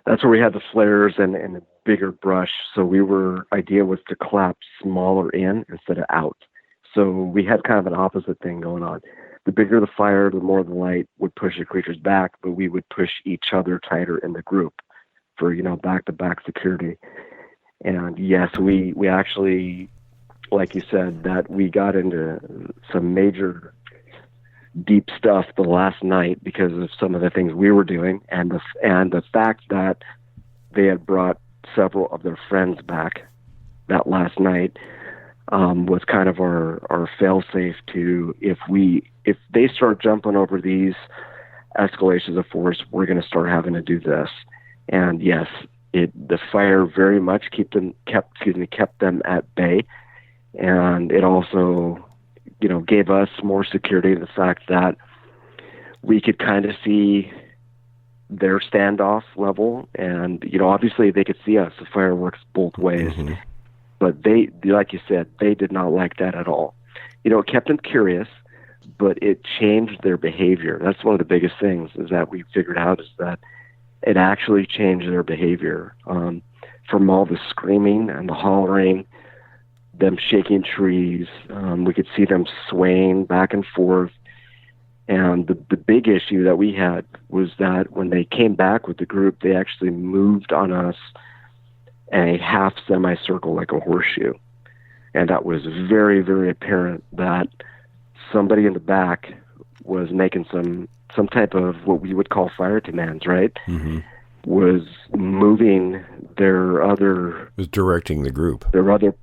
Speaker 3: That's where we had the flares and the bigger brush. So idea was to clap smaller in instead of out. So we had kind of an opposite thing going on. The bigger the fire, the more the light would push the creatures back, but we would push each other tighter in the group for, back-to-back security. And yes, we actually, like you said, that we got into some major deep stuff the last night because of some of the things we were doing, and the fact that they had brought several of their friends back that last night was kind of our fail-safe to, if they start jumping over these escalations of force, we're going to start having to do this. And yes, the fire very much kept them at bay, and it also gave us more security in the fact that we could kind of see their standoff level, and obviously they could see us. The fire works both ways. Mm-hmm. But they, like you said, they did not like that at all. It kept them curious, but it changed their behavior. That's one of the biggest things is that we figured out, is that it actually changed their behavior. From all the screaming and the hollering, them shaking trees, we could see them swaying back and forth. And the big issue that we had was that when they came back with the group, they actually moved on us a half semicircle like a horseshoe. And that was very, very apparent that somebody in the back was making some type of what we would call fire commands, right? Mm-hmm. Was moving their other...
Speaker 2: Was directing the group.
Speaker 3: Directing,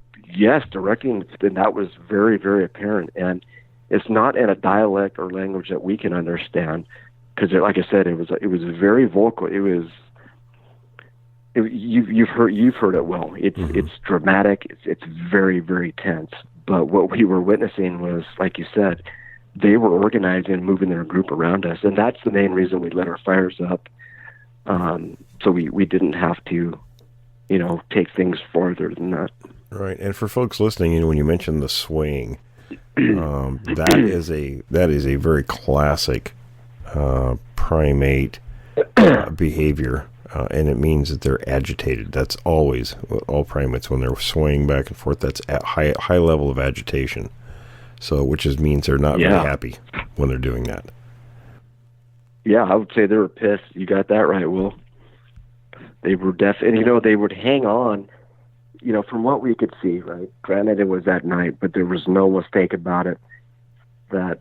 Speaker 3: and that was very, very apparent. And it's not in a dialect or language that we can understand, because, like I said, it was very vocal. You've heard it well. It's dramatic. It's very, very tense. But what we were witnessing was, like you said, they were organizing and moving their group around us, and that's the main reason we lit our fires up. So we didn't have to, take things farther than that.
Speaker 2: Right, and for folks listening, when you mentioned the swaying, that is a very classic primate behavior, and it means that they're agitated. That's always all primates when they're swaying back and forth. That's a high level of agitation. So, which means they're not very happy. when they're doing that.
Speaker 3: Yeah, I would say they were pissed. You got that right, Will. They were and they would hang on, from what we could see, right? Granted, it was at night, but there was no mistake about it that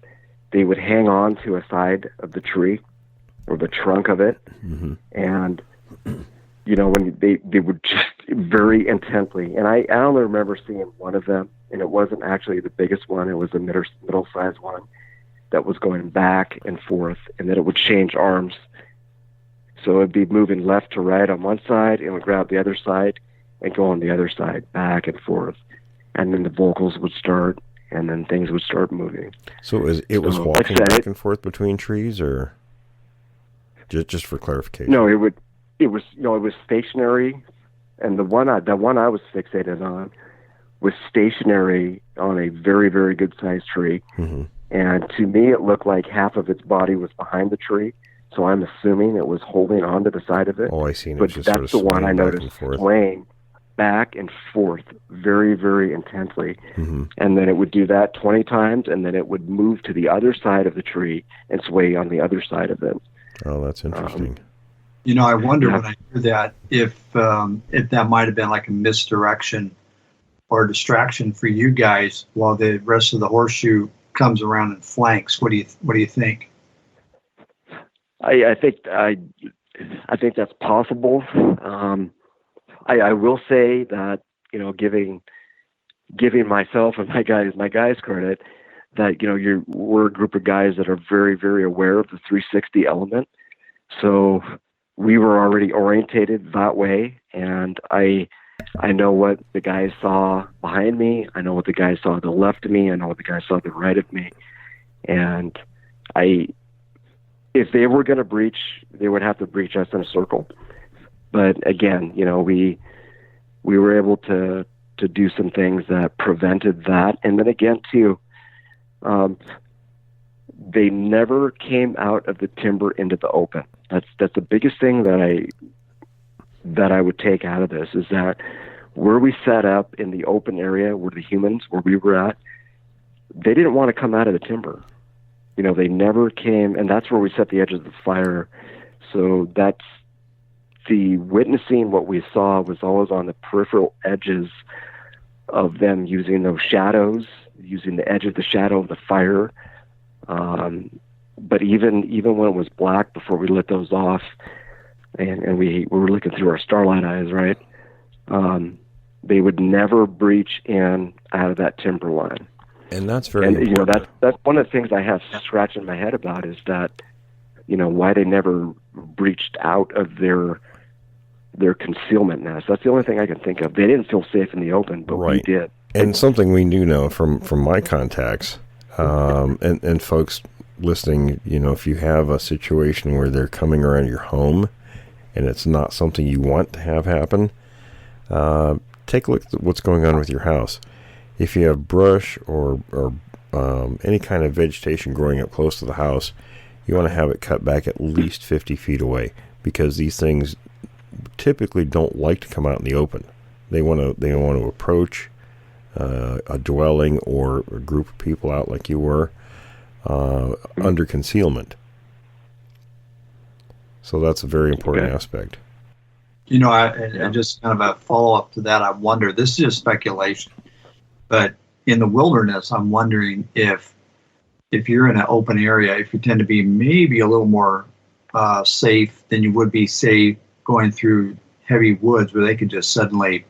Speaker 3: they would hang on to a side of the tree or the trunk of it.
Speaker 2: Mm-hmm.
Speaker 3: And, when they would just very intently, and I only remember seeing one of them, and it wasn't actually the biggest one. It was a middle-sized one that was going back and forth, and then it would change arms. So it'd be moving left to right on one side, and would grab the other side and go on the other side, back and forth. And then the vocals would start, and then things would start moving.
Speaker 2: So it was walking back and forth between trees, or just for clarification?
Speaker 3: No, it was stationary, and the one I was fixated on was stationary on a very, very good sized tree.
Speaker 2: Mm-hmm.
Speaker 3: And to me, it looked like half of its body was behind the tree. So I'm assuming it was holding onto the side of it.
Speaker 2: Oh, I see.
Speaker 3: But that's the one I noticed swaying back and forth very, very intensely.
Speaker 2: Mm-hmm.
Speaker 3: And then it would do that 20 times, and then it would move to the other side of the tree and sway on the other side of it.
Speaker 2: Oh, that's interesting.
Speaker 4: I wonder when I hear that if that might have been like a misdirection or a distraction for you guys while the rest of the horseshoe comes around and flanks. What do you think?
Speaker 3: I think that's possible. I will say that giving myself and my guys credit that we're a group of guys that are very, very aware of the 360 element. So we were already orientated that way, and I know what the guys saw behind me. I know what the guys saw to the left of me. I know what the guys saw to the right of me. And if they were going to breach, they would have to breach us in a circle. But again, we were able to do some things that prevented that. And then again, too, they never came out of the timber into the open. That's the biggest thing that I would take out of this, is that where we set up in the open area where we were at, they didn't want to come out of the timber. They never came, and that's where we set the edge of the fire. So that's the witnessing. What we saw was always on the peripheral edges of them using those shadows, using the edge of the shadow of the fire. But even when it was black, before we lit those off, and we were looking through our starlight eyes, right? They would never breach in out of that timber line.
Speaker 2: And that's very important.
Speaker 3: That's one of the things I have scratching my head about, is that, why they never breached out of their concealment nest. That's the only thing I can think of. They didn't feel safe in the open, but we did.
Speaker 2: And something we do know from my contacts, and folks listening, if you have a situation where they're coming around your home and it's not something you want to have happen, take a look at what's going on with your house. If you have brush or any kind of vegetation growing up close to the house, you want to have it cut back at least 50 feet away, because these things typically don't like to come out in the open. They want to approach a dwelling or a group of people out like you were under concealment. So that's a very important aspect.
Speaker 4: I just kind of a follow-up to that, I wonder, this is just speculation, but in the wilderness, I'm wondering if you're in an open area, if you tend to be maybe a little more safe than you would be, say, going through heavy woods where they could just suddenly,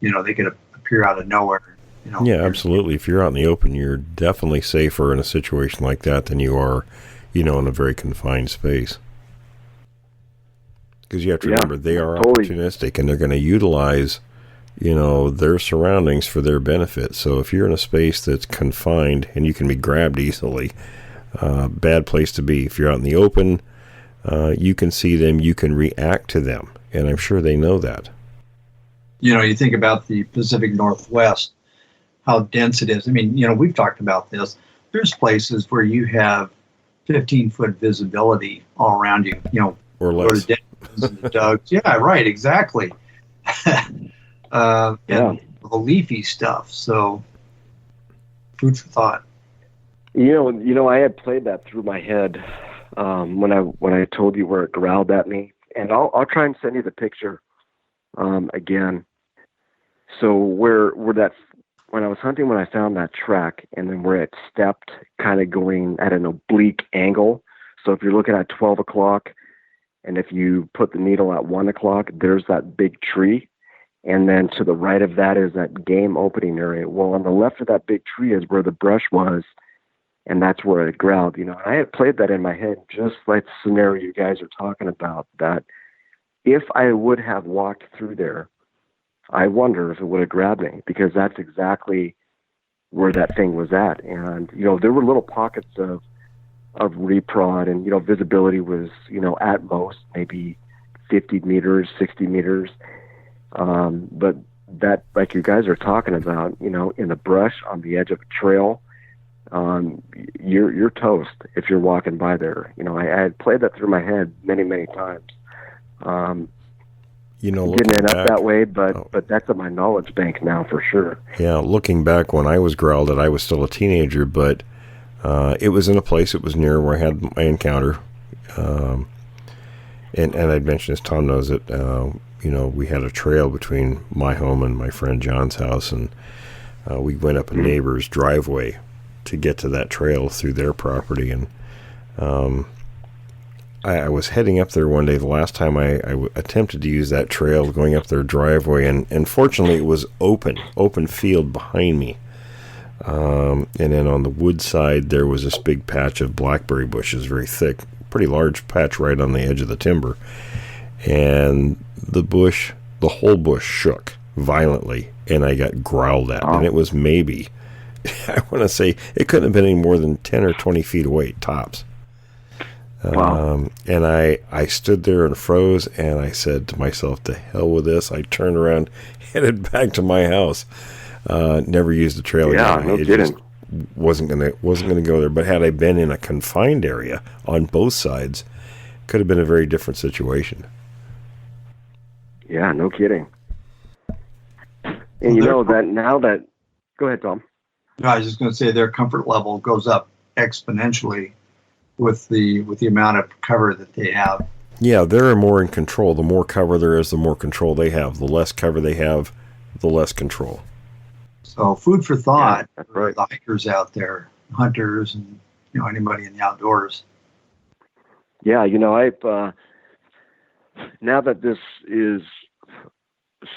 Speaker 4: they could appear out of nowhere.
Speaker 2: Yeah, absolutely. If you're out in the open, you're definitely safer in a situation like that than you are, in a very confined space. Because you have to remember, they are opportunistic, and they're going to utilize, their surroundings for their benefit. So if you're in a space that's confined and you can be grabbed easily, bad place to be. If you're out in the open, you can see them, you can react to them, and I'm sure they know that.
Speaker 4: You think about the Pacific Northwest, how dense it is. I mean, we've talked about this. There's places where you have 15-foot visibility all around you,
Speaker 2: or less.
Speaker 4: The Doug's. Yeah, right, exactly. And the leafy stuff. So, food for thought.
Speaker 3: I had played that through my head when I told you where it growled at me, and I'll try and send you the picture again. So where that when I was hunting, when I found that track, and then where it stepped, kind of going at an oblique angle. So if you're looking at 12 o'clock, and if you put the needle at 1 o'clock, there's that big tree. And then to the right of that is that game opening area. Well, on the left of that big tree is where the brush was, and that's where it growled. I had played that in my head, just like the scenario you guys are talking about, that if I would have walked through there, I wonder if it would have grabbed me, because that's exactly where that thing was at. And, there were little pockets of reprod, and, visibility was, at most maybe 50 meters, 60 meters. But that, like you guys are talking about, in the brush on the edge of a trail, you're toast if you're walking by there. I had played that through my head many, many times. Getting it up that way, but that's in my knowledge bank now for sure.
Speaker 2: Yeah, looking back when I was growled at, I was still a teenager, but it was in a place, it was near where I had my encounter. And I'd mentioned, as Tom knows it, we had a trail between my home and my friend John's house, and we went up a neighbor's driveway to get to that trail through their property. And I was heading up there one day, the last time I attempted to use that trail, going up their driveway, and fortunately it was open field behind me. And then on the wood side, there was this big patch of blackberry bushes, very thick, pretty large patch right on the edge of the timber. And the whole bush shook violently, and I got growled at. And it was maybe, I want to say, it couldn't have been any more than 10 or 20 feet away, tops.
Speaker 3: Wow.
Speaker 2: And I stood there and froze, and I said to myself, to hell with this. I turned around, headed back to my house. Never used the trail again.
Speaker 3: Yeah, no kidding.
Speaker 2: Just wasn't gonna go there. But had I been in a confined area on both sides, could have been a very different situation.
Speaker 3: Yeah, no kidding. And go ahead, Tom.
Speaker 4: No, I was just going to say their comfort level goes up exponentially with the amount of cover that they have.
Speaker 2: Yeah, they're more in control. The more cover there is, the more control they have. The less cover they have, the less control.
Speaker 4: So food for thought
Speaker 3: for
Speaker 4: for the hikers out there, hunters, and anybody in the outdoors.
Speaker 3: Yeah, I've now that this is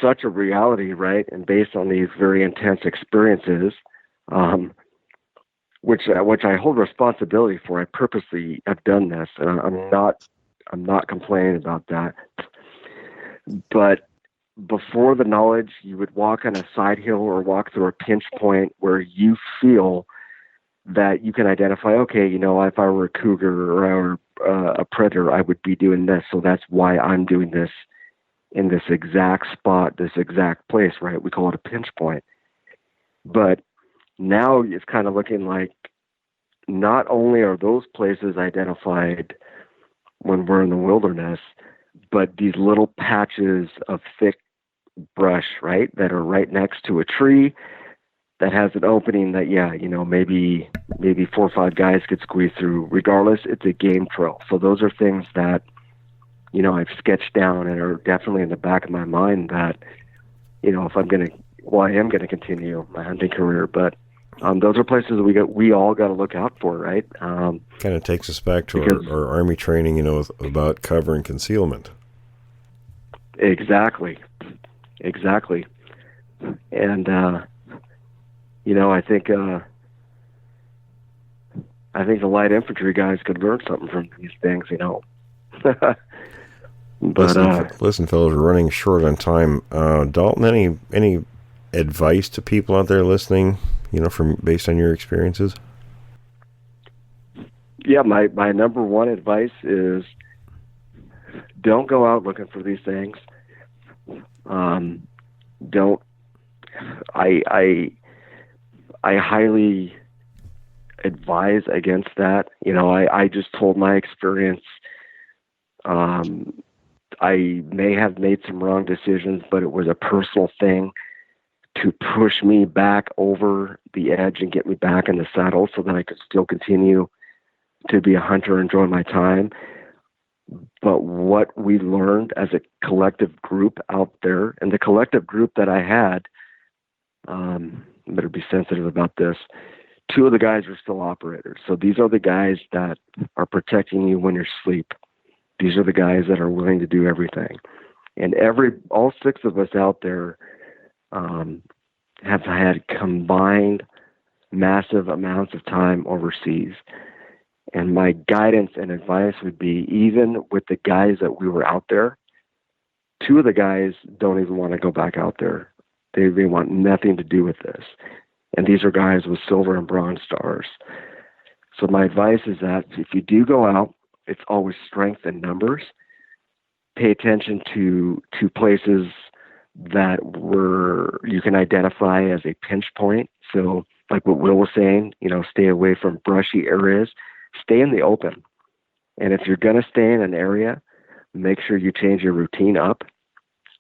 Speaker 3: such a reality, right, and based on these very intense experiences, which I hold responsibility for. I purposely have done this, and I'm not complaining about that. But before the knowledge, you would walk on a side hill or walk through a pinch point where you feel that you can identify, okay, if I were a cougar or I were a predator, I would be doing this. So that's why I'm doing this in this exact spot, this exact place, right? We call it a pinch point. But now it's kind of looking like not only are those places identified when we're in the wilderness, but these little patches of thick brush, right, that are right next to a tree that has an opening that, maybe 4 or 5 guys could squeeze through. Regardless, it's a game trail. So those are things that, I've sketched down and are definitely in the back of my mind that, if I am going to continue my hunting career, but those are places we all got to look out for, right?
Speaker 2: Kind of takes us back to our Army training, about cover and concealment.
Speaker 3: Exactly. And, I think the light infantry guys could learn something from these things, But
Speaker 2: listen, fellas, we're running short on time. Dalton, any advice to people out there listening, based on your experiences?
Speaker 3: Yeah, my number one advice is don't go out looking for these things. I highly advise against that. I just told my experience. I may have made some wrong decisions, but it was a personal thing. to push me back over the edge and get me back in the saddle so that I could still continue to be a hunter and enjoy my time. But what we learned as a collective group out there, and the collective group that I had, better be sensitive about this, 2 of the guys are still operators. So these are the guys that are protecting you when you're asleep. These are the guys that are willing to do everything. And all 6 of us out there have had combined massive amounts of time overseas. And my guidance and advice would be, even with the guys that we were out there, 2 of the guys don't even want to go back out there. They want nothing to do with this. And these are guys with silver and bronze stars. So my advice is that if you do go out, it's always strength in numbers. Pay attention to places that you can identify as a pinch point. So like what Will was saying, stay away from brushy areas. Stay in the open. And if you're going to stay in an area, make sure you change your routine up.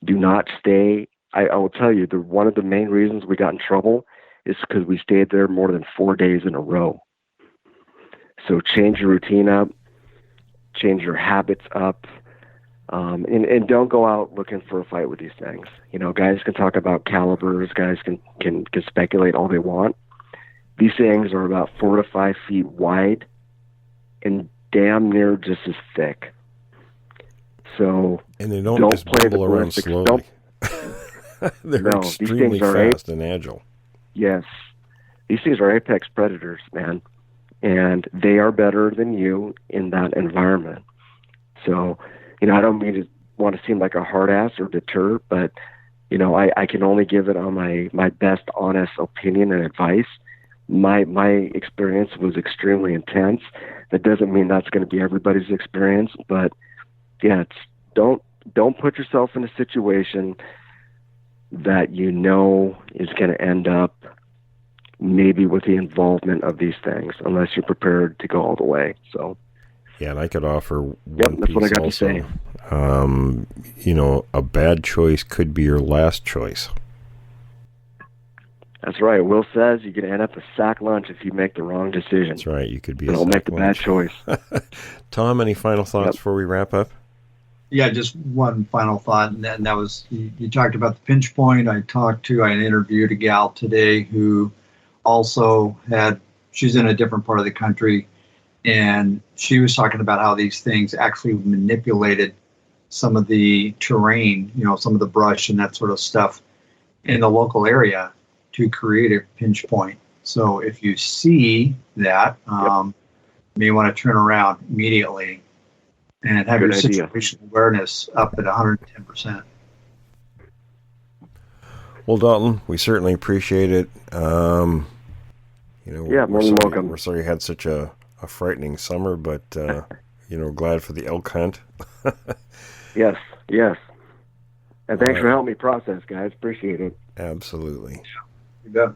Speaker 3: Do not stay. I will tell you, one of the main reasons we got in trouble is because we stayed there more than 4 days in a row. So change your routine up, change your habits up, and don't go out looking for a fight with these things. Guys can talk about calibers, guys can speculate all they want. These things are about 4 to 5 feet wide and damn near just as thick. So
Speaker 2: and they don't just
Speaker 3: play
Speaker 2: bubble around slowly. They're extremely fast and agile. Yes.
Speaker 3: These things are apex predators, man. And they are better than you in that environment. So, I don't mean to want to seem like a hard ass or deter, but, I can only give it on my best honest opinion and advice. My experience was extremely intense. That doesn't mean that's going to be everybody's experience, but yeah, don't put yourself in a situation that is going to end up maybe with the involvement of these things, unless you're prepared to go all the way. So,
Speaker 2: yeah, and I could offer one
Speaker 3: that's
Speaker 2: piece
Speaker 3: what I got
Speaker 2: also.
Speaker 3: To say.
Speaker 2: A bad choice could be your last choice.
Speaker 3: That's right. Will says you could end up a sack lunch if you make the wrong decision.
Speaker 2: That's right. You could be
Speaker 3: Don't make the bad choice.
Speaker 2: Tom, any final thoughts before we wrap up?
Speaker 4: Yeah, just one final thought, and that was, you talked about the pinch point. I interviewed a gal today who also she's in a different part of the country, and she was talking about how these things actually manipulated some of the terrain, some of the brush and that sort of stuff in the local area to create a pinch point. So if you see that, you may want to turn around immediately and have your situational awareness up at 110%.
Speaker 2: Well, Dalton, we certainly appreciate it.
Speaker 3: More than welcome.
Speaker 2: We're sorry you had such a frightening summer, but glad for the elk hunt.
Speaker 3: Yes. And thanks for helping me process, guys. Appreciate it.
Speaker 2: Absolutely.
Speaker 4: You bet.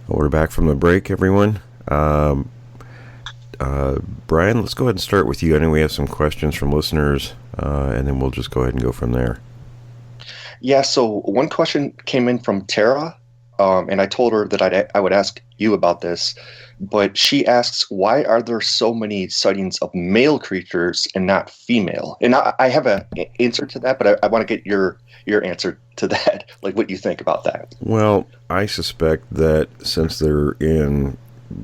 Speaker 2: We're back from the break, everyone. Brian, let's go ahead and start with you. I know we have some questions from listeners, and then we'll just go ahead and go from there.
Speaker 5: Yeah, so one question came in from Tara, and I told her that I would ask you about this, but she asks, why are there so many sightings of male creatures and not female? And I have an answer to that, but I want to get your answer to that, like what you think about that.
Speaker 2: Well, I suspect that since they're in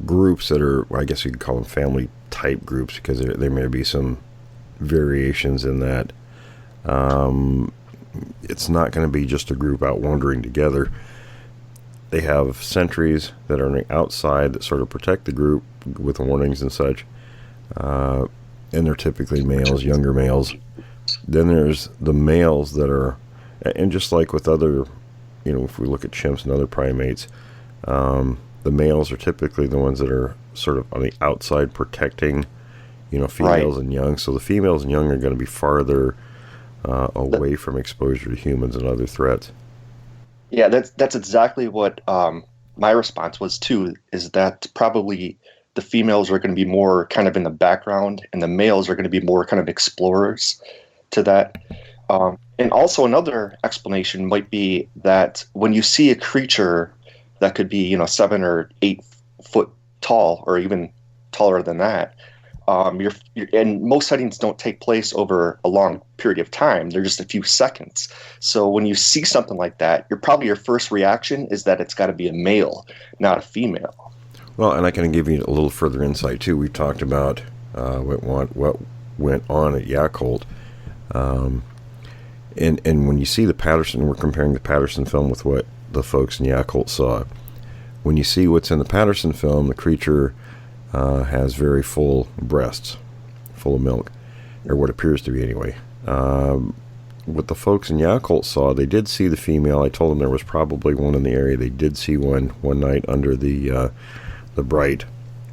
Speaker 2: groups that are, I guess you could call them family type groups, because there may be some variations in that. It's not going to be just a group out wandering together. They have sentries that are on the outside that sort of protect the group with warnings and such. And they're typically males, younger males. Then there's the males that are, and just like with other, if we look at chimps and other primates, the males are typically the ones that are sort of on the outside protecting, females and young. So the females and young are going to be farther away from exposure to humans and other threats.
Speaker 5: Yeah, that's exactly what my response was too, is that probably the females are going to be more kind of in the background, and the males are going to be more kind of explorers to that. And also another explanation might be that when you see a creature that could be, 7 or 8 foot tall, or even taller than that, and most sightings don't take place over a long period of time. They're just a few seconds. So when you see something like that, your first reaction is that it's got to be a male, not a female.
Speaker 2: Well, and I can give you a little further insight too. We've talked about what went on at Yakult, and when you see the Patterson, we're comparing the Patterson film with what the folks in Yakult saw. When you see what's in the Patterson film, the creature has very full breasts, full of milk, or what appears to be anyway. What the folks in Yakult saw, they did see the female. I told them there was probably one in the area. They did see one night under the bright,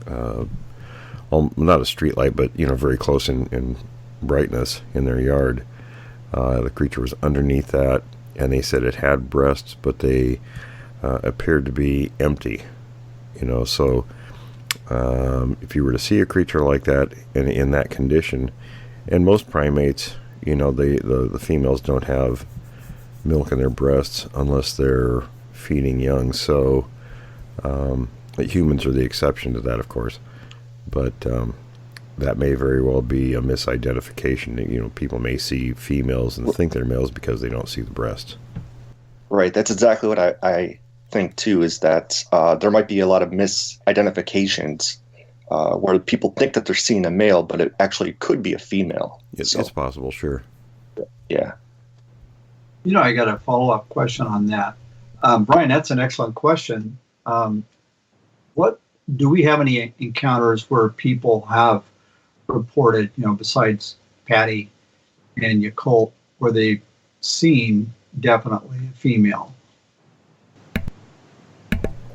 Speaker 2: not a street light, but very close in brightness in their yard. The creature was underneath that, and they said it had breasts, but they appeared to be empty. So if you were to see a creature like that in that condition, and most primates, the females don't have milk in their breasts unless they're feeding young. So humans are the exception to that, of course. But that may very well be a misidentification. People may see females and think they're males because they don't see the breasts.
Speaker 5: Right. That's exactly what I think too, is that there might be a lot of misidentifications where people think that they're seeing a male, but it actually could be a female.
Speaker 2: It's possible, sure.
Speaker 5: Yeah.
Speaker 4: I got a follow-up question on that. Brian, that's an excellent question. What do we have any encounters where people have reported, besides Patty and Yakult, where they've seen definitely a female?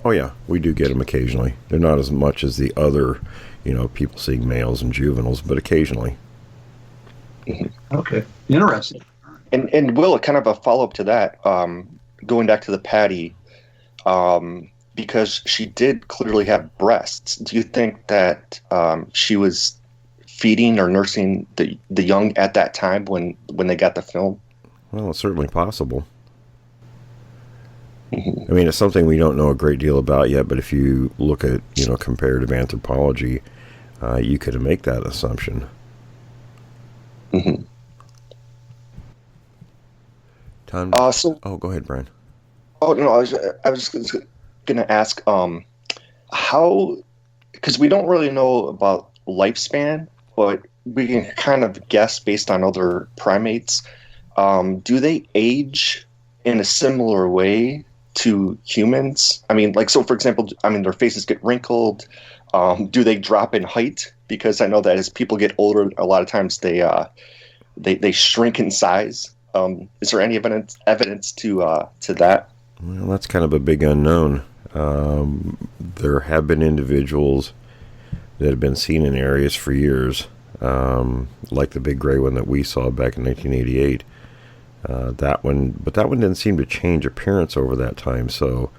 Speaker 2: Oh yeah, we do get them occasionally. They're not as much as the other, people seeing males and juveniles, but occasionally.
Speaker 4: Okay, interesting.
Speaker 5: And Will, kind of a follow-up to that, going back to the Patty, because she did clearly have breasts, do you think that she was feeding or nursing the young at that time when they got the film?
Speaker 2: Well, it's certainly possible. I mean, it's something we don't know a great deal about yet, but if you look at, comparative anthropology, you could make that assumption.
Speaker 5: Mm-hmm.
Speaker 2: Tom, go ahead, Brian.
Speaker 5: Oh, no, I was just going to ask how, because we don't really know about lifespan, but we can kind of guess based on other primates. Do they age in a similar way to humans? I mean, so for example, their faces get wrinkled. Do they drop in height? Because I know that as people get older, a lot of times they shrink in size. Is there any evidence to that?
Speaker 2: Well, that's kind of a big unknown. There have been individuals that have been seen in areas for years, like the big gray one that we saw back in 1988. That one didn't seem to change appearance over that time. So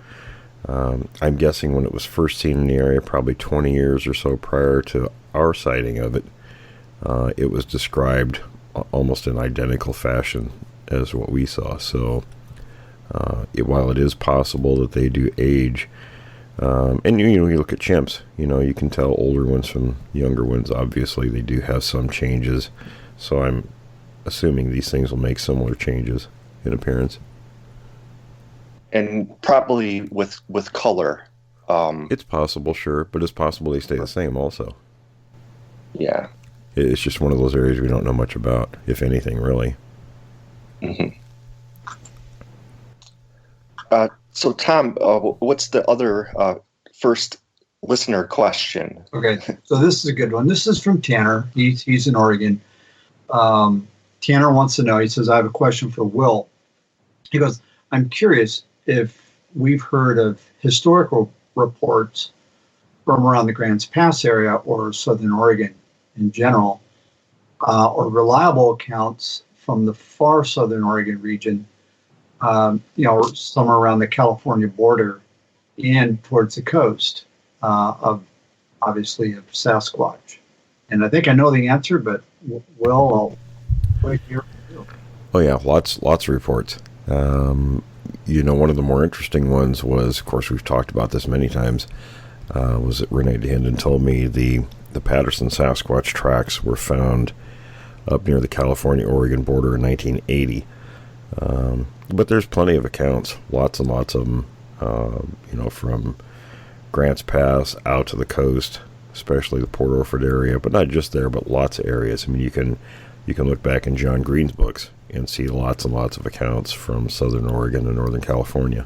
Speaker 2: I'm guessing when it was first seen in the area, probably 20 years or so prior to our sighting of it, it was described almost in identical fashion as what we saw. So while it is possible that they do age, and you look at chimps, you can tell older ones from younger ones. Obviously, they do have some changes. So I'm assuming these things will make similar changes in appearance.
Speaker 5: And probably with color.
Speaker 2: It's possible, sure, but it's possible they stay the same also.
Speaker 5: Yeah.
Speaker 2: It's just one of those areas we don't know much about, if anything, really.
Speaker 5: Mm-hmm. So, Tom, what's the other first listener question?
Speaker 4: Okay, so this is a good one. This is from Tanner. He's in Oregon. Tanner wants to know, he says, I have a question for Will. He goes, I'm curious if we've heard of historical reports from around the Grants Pass area or Southern Oregon in general, or reliable accounts from the far Southern Oregon region, somewhere around the California border and towards the coast of obviously, of Sasquatch? And I think I know the answer, but I'll wait here for you.
Speaker 2: Oh yeah, lots of reports. One of the more interesting ones was, of course, we've talked about this many times, was that Renee DeHinden told me the Patterson Sasquatch tracks were found up near the California-Oregon border in 1980. But there's plenty of accounts, lots and lots of them, from Grants Pass out to the coast, especially the Port Orford area, but not just there, but lots of areas. I mean, you can look back in John Green's books and see lots and lots of accounts from southern Oregon and northern California.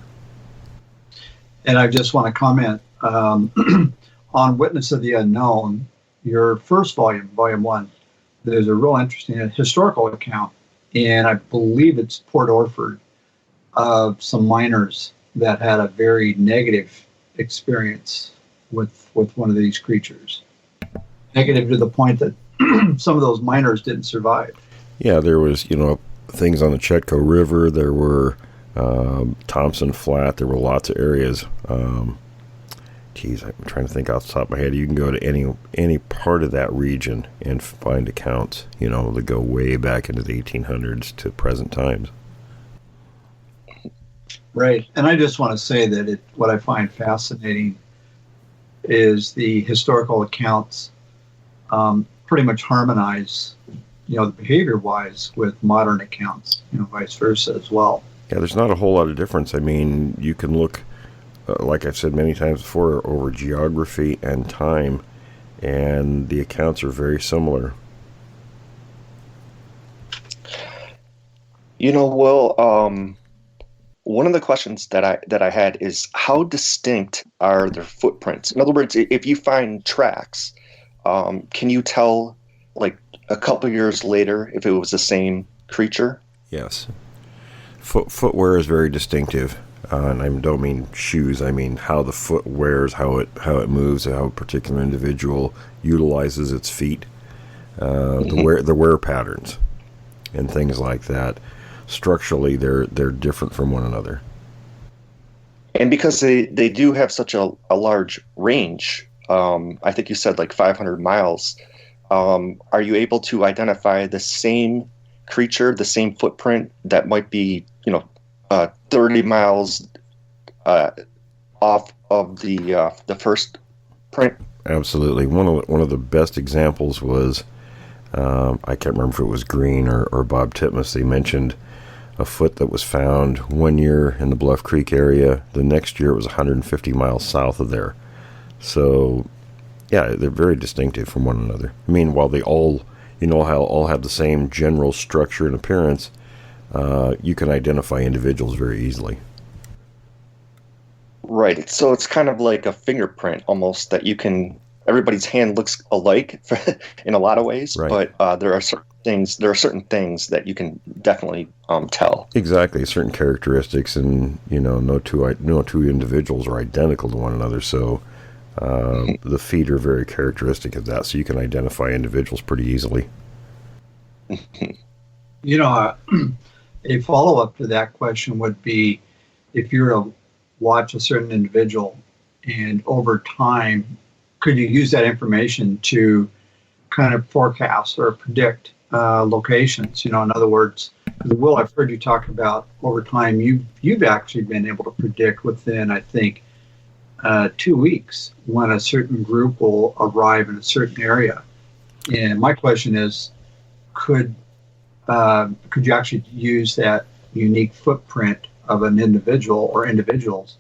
Speaker 4: And I just want to comment on Witness of the Unknown, your first volume, volume 1. There's a real interesting historical account, and I believe it's Port Orford, of some miners that had a very negative experience with one of these creatures. Negative to the point that some of those miners didn't survive.
Speaker 2: Yeah, there was, things on the Chetco River. There were Thompson Flat. There were lots of areas. I'm trying to think off the top of my head. You can go to any part of that region and find accounts, that go way back into the 1800s to present times.
Speaker 4: Right. And I just want to say that what I find fascinating is the historical accounts pretty much harmonize, the behavior-wise with modern accounts, vice versa as well.
Speaker 2: Yeah, there's not a whole lot of difference. I mean, you can look, like I've said many times before, over geography and time, and the accounts are very similar.
Speaker 5: One of the questions that I had is, how distinct are their footprints? In other words, if you find tracks, can you tell, like, a couple years later if it was the same creature?
Speaker 2: Yes. Footwear is very distinctive, and I don't mean shoes. I mean how the foot wears, how it moves, how a particular individual utilizes its feet, the wear patterns, and things like that. Structurally, they're different from one another.
Speaker 5: And because they do have such a large range, I think you said like 500 miles, are you able to identify the same creature, the same footprint that might be, 30 miles off of the first print?
Speaker 2: Absolutely. One of the best examples was, I can't remember if it was Green or Bob Titmus. They mentioned a foot that was found one year in the Bluff Creek area. The next year it was 150 miles south of there. So, yeah, they're very distinctive from one another. I mean, while they all have the same general structure and appearance, you can identify individuals very easily.
Speaker 5: Right. So it's kind of like a fingerprint almost that everybody's hand looks alike in a lot of ways, right. But there are certain things that you can definitely tell.
Speaker 2: Exactly, certain characteristics, and no two individuals are identical to one another. So the feet are very characteristic of that. So you can identify individuals pretty easily.
Speaker 4: A follow-up to that question would be, if you're to watch a certain individual, and over time, could you use that information to kind of forecast or predict locations? In other words, Will, I've heard you talk about over time, you've actually been able to predict within, I think, 2 weeks when a certain group will arrive in a certain area. And my question is, could you actually use that unique footprint of an individual or individuals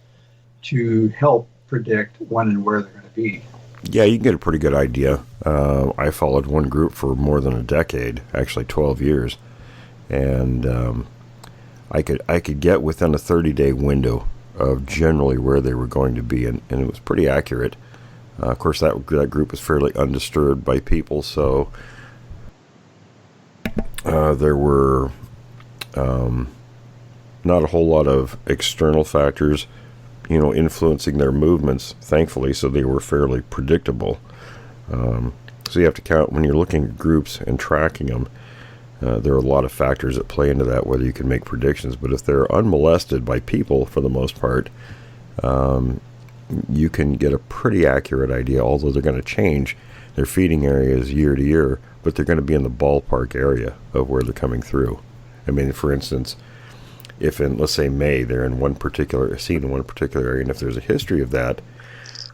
Speaker 4: to help predict when and where they're going to be?
Speaker 2: Yeah, you can get a pretty good idea. I followed one group for more than a decade, actually 12 years, and I could get within a 30-day window of generally where they were going to be, and it was pretty accurate. Of course, that group was fairly undisturbed by people, so there were not a whole lot of external factors influencing their movements, thankfully, so they were fairly predictable. So you have to count, when you're looking at groups and tracking them, there are a lot of factors that play into that, whether you can make predictions. But if they're unmolested by people, for the most part, you can get a pretty accurate idea, although they're going to change their feeding areas year to year, but they're going to be in the ballpark area of where they're coming through. I mean, for instance, if in, let's say, May, they're in one particular scene in one particular area, and if there's a history of that,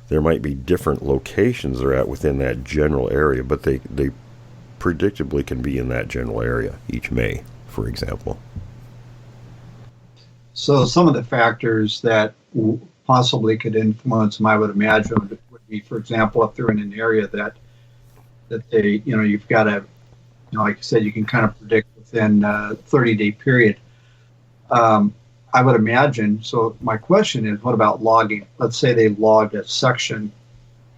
Speaker 2: there might be different locations they're at within that general area, but they predictably can be in that general area each May, for example.
Speaker 4: So some of the factors that possibly could influence them, I would imagine, would be, for example, if they're in an area that they, you've got to, like you said, you can kind of predict within a 30-day period. I would imagine. So my question is, what about logging? Let's say they logged a section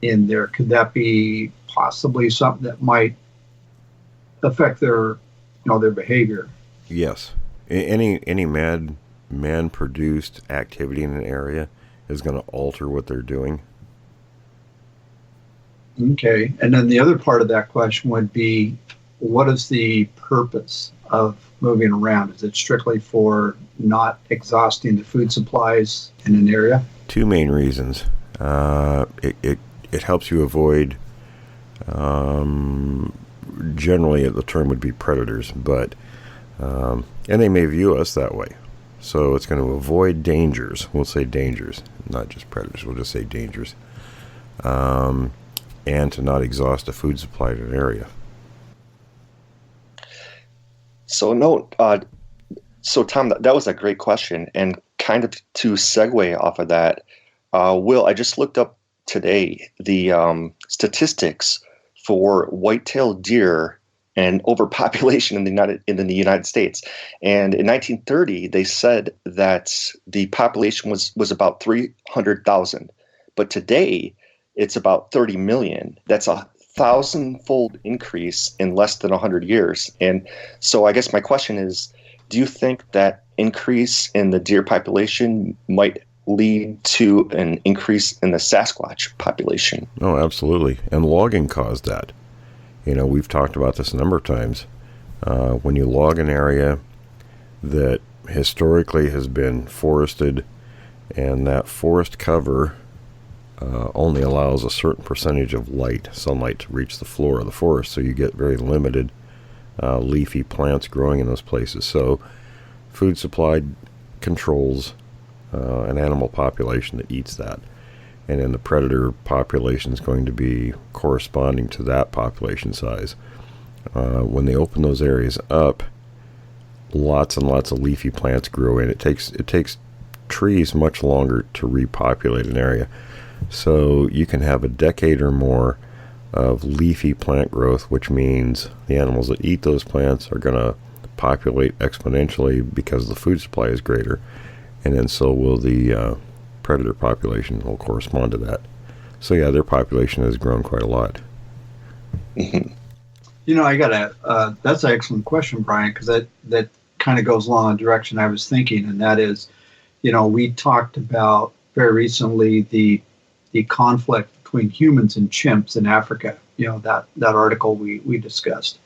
Speaker 4: in there. Could that be possibly something that might affect their behavior?
Speaker 2: Yes. Any man-produced activity in an area is going to alter what they're doing.
Speaker 4: Okay. And then the other part of that question would be, what is the purpose of moving around? Is it strictly for not exhausting the food supplies in an area?
Speaker 2: Two main reasons. It helps you avoid, generally the term would be predators, but and they may view us that way. So it's going to avoid dangers. We'll say dangers, not just predators. We'll just say dangers. And to not exhaust a food supply in an area.
Speaker 5: So so Tom, that was a great question, and kind of to segue off of that, Will, I just looked up today the statistics for white-tailed deer and overpopulation in the United States. And in 1930, they said that the population was about 300,000, but today it's about 30 million. That's a 1,000-fold increase in less than 100 years. And so I guess my question is, do you think that increase in the deer population might lead to an increase in the Sasquatch population?
Speaker 2: Oh, absolutely. And logging caused that. We've talked about this a number of times. When you log an area that historically has been forested, and that forest cover only allows a certain percentage of sunlight to reach the floor of the forest, so you get very limited leafy plants growing in those places. So food supply controls an animal population that eats that, and then the predator population is going to be corresponding to that population size. When they open those areas up, lots and lots of leafy plants grow in. It takes trees much longer to repopulate an area. So you can have a decade or more of leafy plant growth, which means the animals that eat those plants are going to populate exponentially because the food supply is greater, and then so will the predator population will correspond to that. So yeah, their population has grown quite a lot.
Speaker 4: I got that's an excellent question, Brian, because that kind of goes along the direction I was thinking, and that is, we talked about very recently the conflict between humans and chimps in Africa. That article we discussed.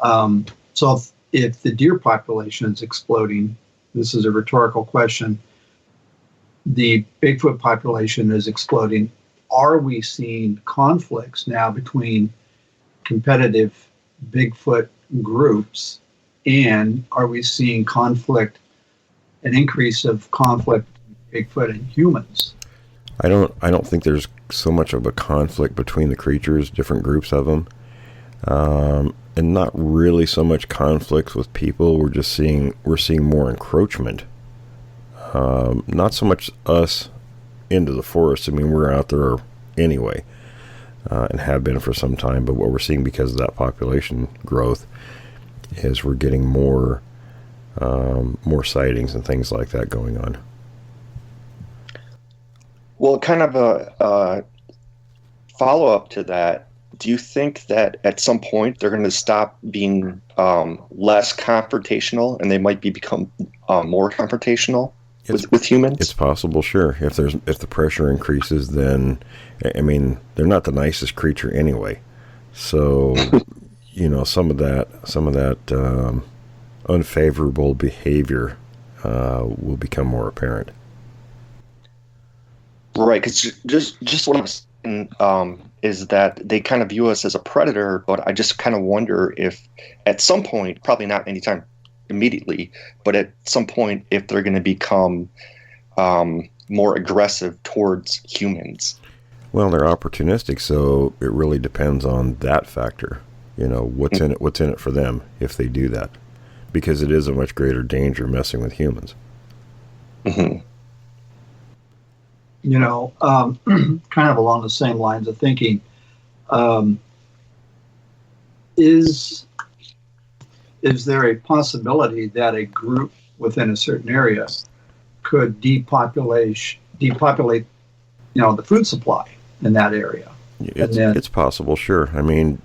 Speaker 4: So if the deer population is exploding, this is a rhetorical question, the Bigfoot population is exploding. Are we seeing conflicts now between competitive Bigfoot groups, and are we seeing an increase of conflict between Bigfoot and humans?
Speaker 2: I don't think there's so much of a conflict between the creatures, different groups of them, and not really so much conflict with people. We're seeing more encroachment. Not so much us into the forest. I mean, we're out there anyway, and have been for some time. But what we're seeing because of that population growth is we're getting more sightings and things like that going on.
Speaker 5: Well, kind of a follow-up to that, do you think that at some point they're going to stop being less confrontational and they might become more confrontational with humans? It's
Speaker 2: possible, sure. If the pressure increases, then, I mean, they're not the nicest creature anyway. So, some of that unfavorable behavior will become more apparent.
Speaker 5: Right, because just what I'm saying is that they kind of view us as a predator, but I just kind of wonder if at some point, probably not anytime immediately, but at some point, if they're going to become more aggressive towards humans.
Speaker 2: Well, they're opportunistic, so it really depends on that factor. What's in it for them if they do that, because it is a much greater danger messing with humans.
Speaker 5: Mm-hmm.
Speaker 4: Kind of along the same lines of thinking, is there a possibility that a group within a certain area could depopulate, the food supply in that area?
Speaker 2: It's possible, sure. I mean,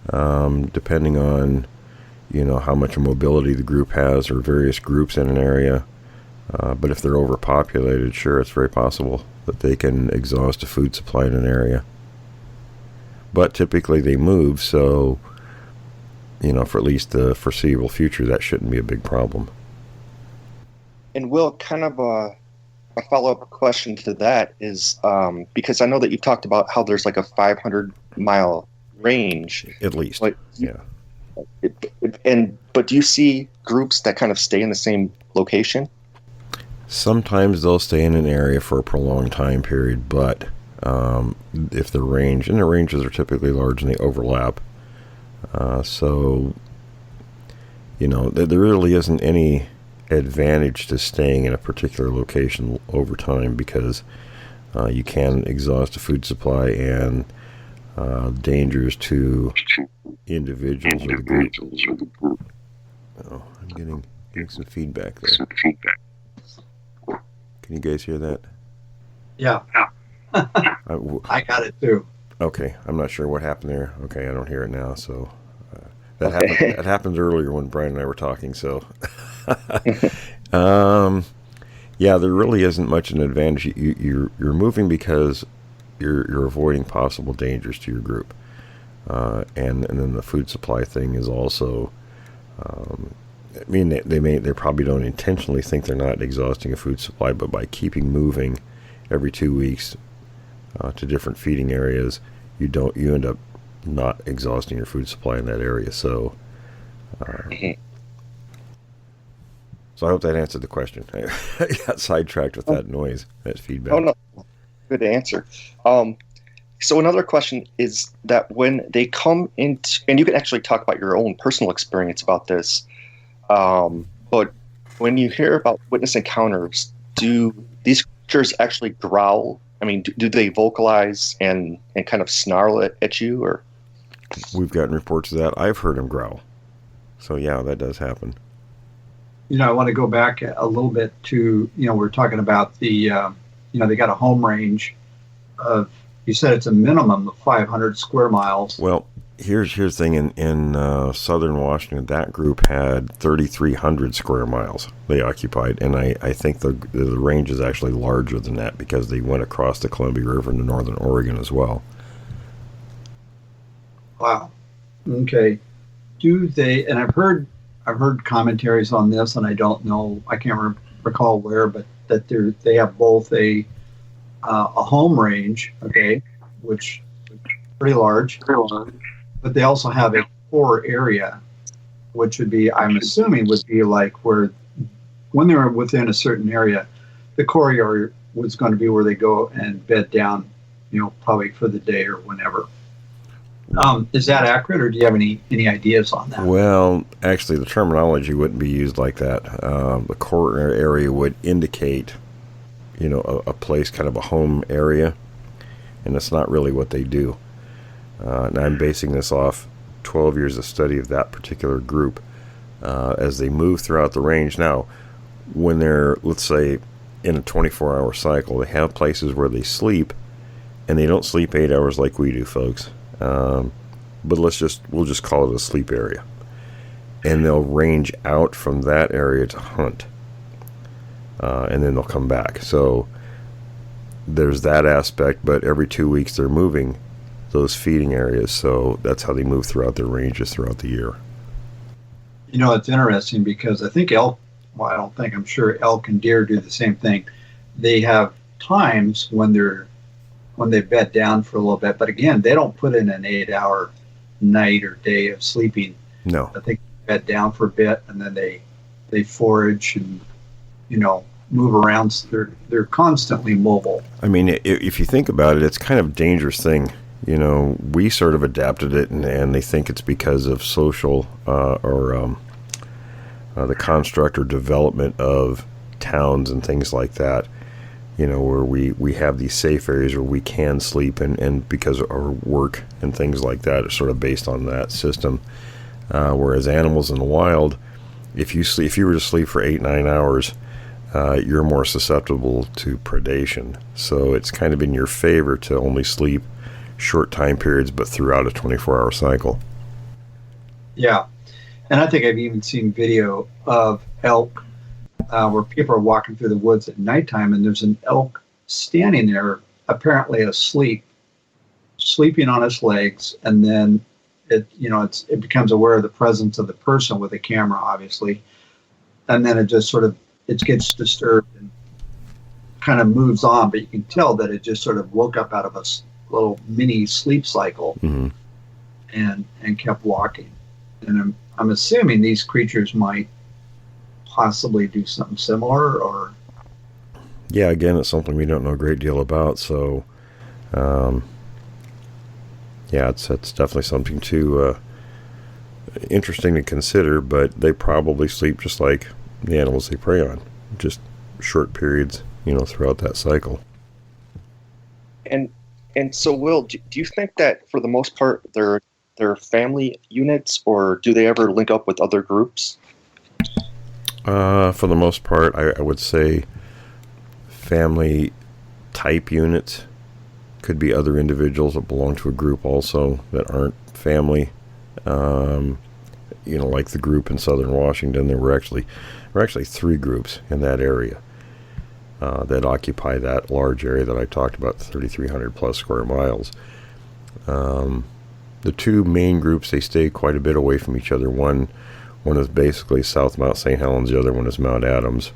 Speaker 2: depending on, how much mobility the group has or various groups in an area. But if they're overpopulated, sure, it's very possible that they can exhaust a food supply in an area. But typically they move, so, for at least the foreseeable future, that shouldn't be a big problem.
Speaker 5: And Will, kind of a follow-up question to that is, because I know that you've talked about how there's like a 500-mile range.
Speaker 2: At least,
Speaker 5: but,
Speaker 2: yeah. But
Speaker 5: do you see groups that kind of stay in the same location?
Speaker 2: Sometimes they'll stay in an area for a prolonged time period, but if the ranges are typically large and they overlap, so there really isn't any advantage to staying in a particular location over time, because you can exhaust a food supply and dangers to individuals or the group. Oh, I'm getting some feedback there. Can you guys hear that?
Speaker 4: Yeah. I got it too.
Speaker 2: Okay, I'm not sure what happened there. Okay, I don't hear it now. So that happened earlier when Brian and I were talking. So, yeah, there really isn't much an advantage. You're moving because you're avoiding possible dangers to your group, and then the food supply thing is also. I mean, they probably don't intentionally think they're not exhausting a food supply, but by keeping moving every 2 weeks to different feeding areas, you end up not exhausting your food supply in that area. So I hope that answered the question. I got sidetracked with that noise, that feedback.
Speaker 5: Oh no, good answer. So another question is that when they come into, and you can actually talk about your own personal experience about this. But when you hear about witness encounters, do these creatures actually growl? I mean, do they vocalize and kind of snarl at you? Or
Speaker 2: we've gotten reports of that. I've heard them growl. So yeah, that does happen.
Speaker 4: I want to go back a little bit to, we're talking about the, they got a home range of, you said it's a minimum of 500 square miles.
Speaker 2: Well, here's the thing. In southern Washington, that group had 3,300 square miles they occupied, and I think the range is actually larger than that because they went across the Columbia River into northern Oregon as well.
Speaker 4: Wow. Okay. Do they? And I've heard commentaries on this, and I don't know. I can't recall where, but that they have both a home range, okay, which is pretty large. But they also have a core area, which would be, I'm assuming, would be like where, when they're within a certain area, the core area was going to be where they go and bed down, probably for the day or whenever. Is that accurate, or do you have any ideas on that?
Speaker 2: Well, actually, the terminology wouldn't be used like that. The core area would indicate, a place, kind of a home area, and that's not really what they do. And I'm basing this off 12 years of study of that particular group as they move throughout the range. Now, when they're, let's say, in a 24-hour cycle, they have places where they sleep, and they don't sleep 8 hours like we do, folks. But we'll just call it a sleep area. And they'll range out from that area to hunt. And then they'll come back. So there's that aspect, but every 2 weeks they're moving those feeding areas, so that's how they move throughout their ranges throughout the year.
Speaker 4: It's interesting because I think I'm sure elk and deer do the same thing. They have times when they bed down for a little bit. But again, they don't put in an 8-hour night or day of sleeping.
Speaker 2: No.
Speaker 4: I think they bed down for a bit and then they forage and, move around. So they're constantly mobile.
Speaker 2: I mean, if you think about it, it's kind of a dangerous thing. We sort of adapted it, and they think it's because of social or the construct or development of towns and things like that, where we have these safe areas where we can sleep, and because our work and things like that are sort of based on that system. Whereas animals in the wild, if you were to sleep for 8-9 hours, you're more susceptible to predation. So it's kind of in your favor to only sleep short time periods, but throughout a 24-hour cycle.
Speaker 4: Yeah. And I think I've even seen video of elk where people are walking through the woods at nighttime, and there's an elk standing there, apparently asleep, sleeping on its legs, and then it becomes aware of the presence of the person with a camera, obviously, and then it just it gets disturbed and kind of moves on, but you can tell that it just sort of woke up out of a little mini sleep cycle.
Speaker 2: Mm-hmm.
Speaker 4: and kept walking. And I'm assuming these creatures might possibly do something similar, or...
Speaker 2: Yeah, again, it's something we don't know a great deal about, so it's definitely something interesting to consider, but they probably sleep just like the animals they prey on, just short periods, throughout that cycle.
Speaker 5: And so, Will, do you think that for the most part they're family units, or do they ever link up with other groups?
Speaker 2: For the most part, I would say family type units. Could be other individuals that belong to a group also that aren't family. Like the group in southern Washington, there were actually 3 groups in that area that occupy that large area that I talked about, 3,300 plus square miles. The 2 main groups, they stay quite a bit away from each other. One is basically South Mount St. Helens. The other one is Mount Adams,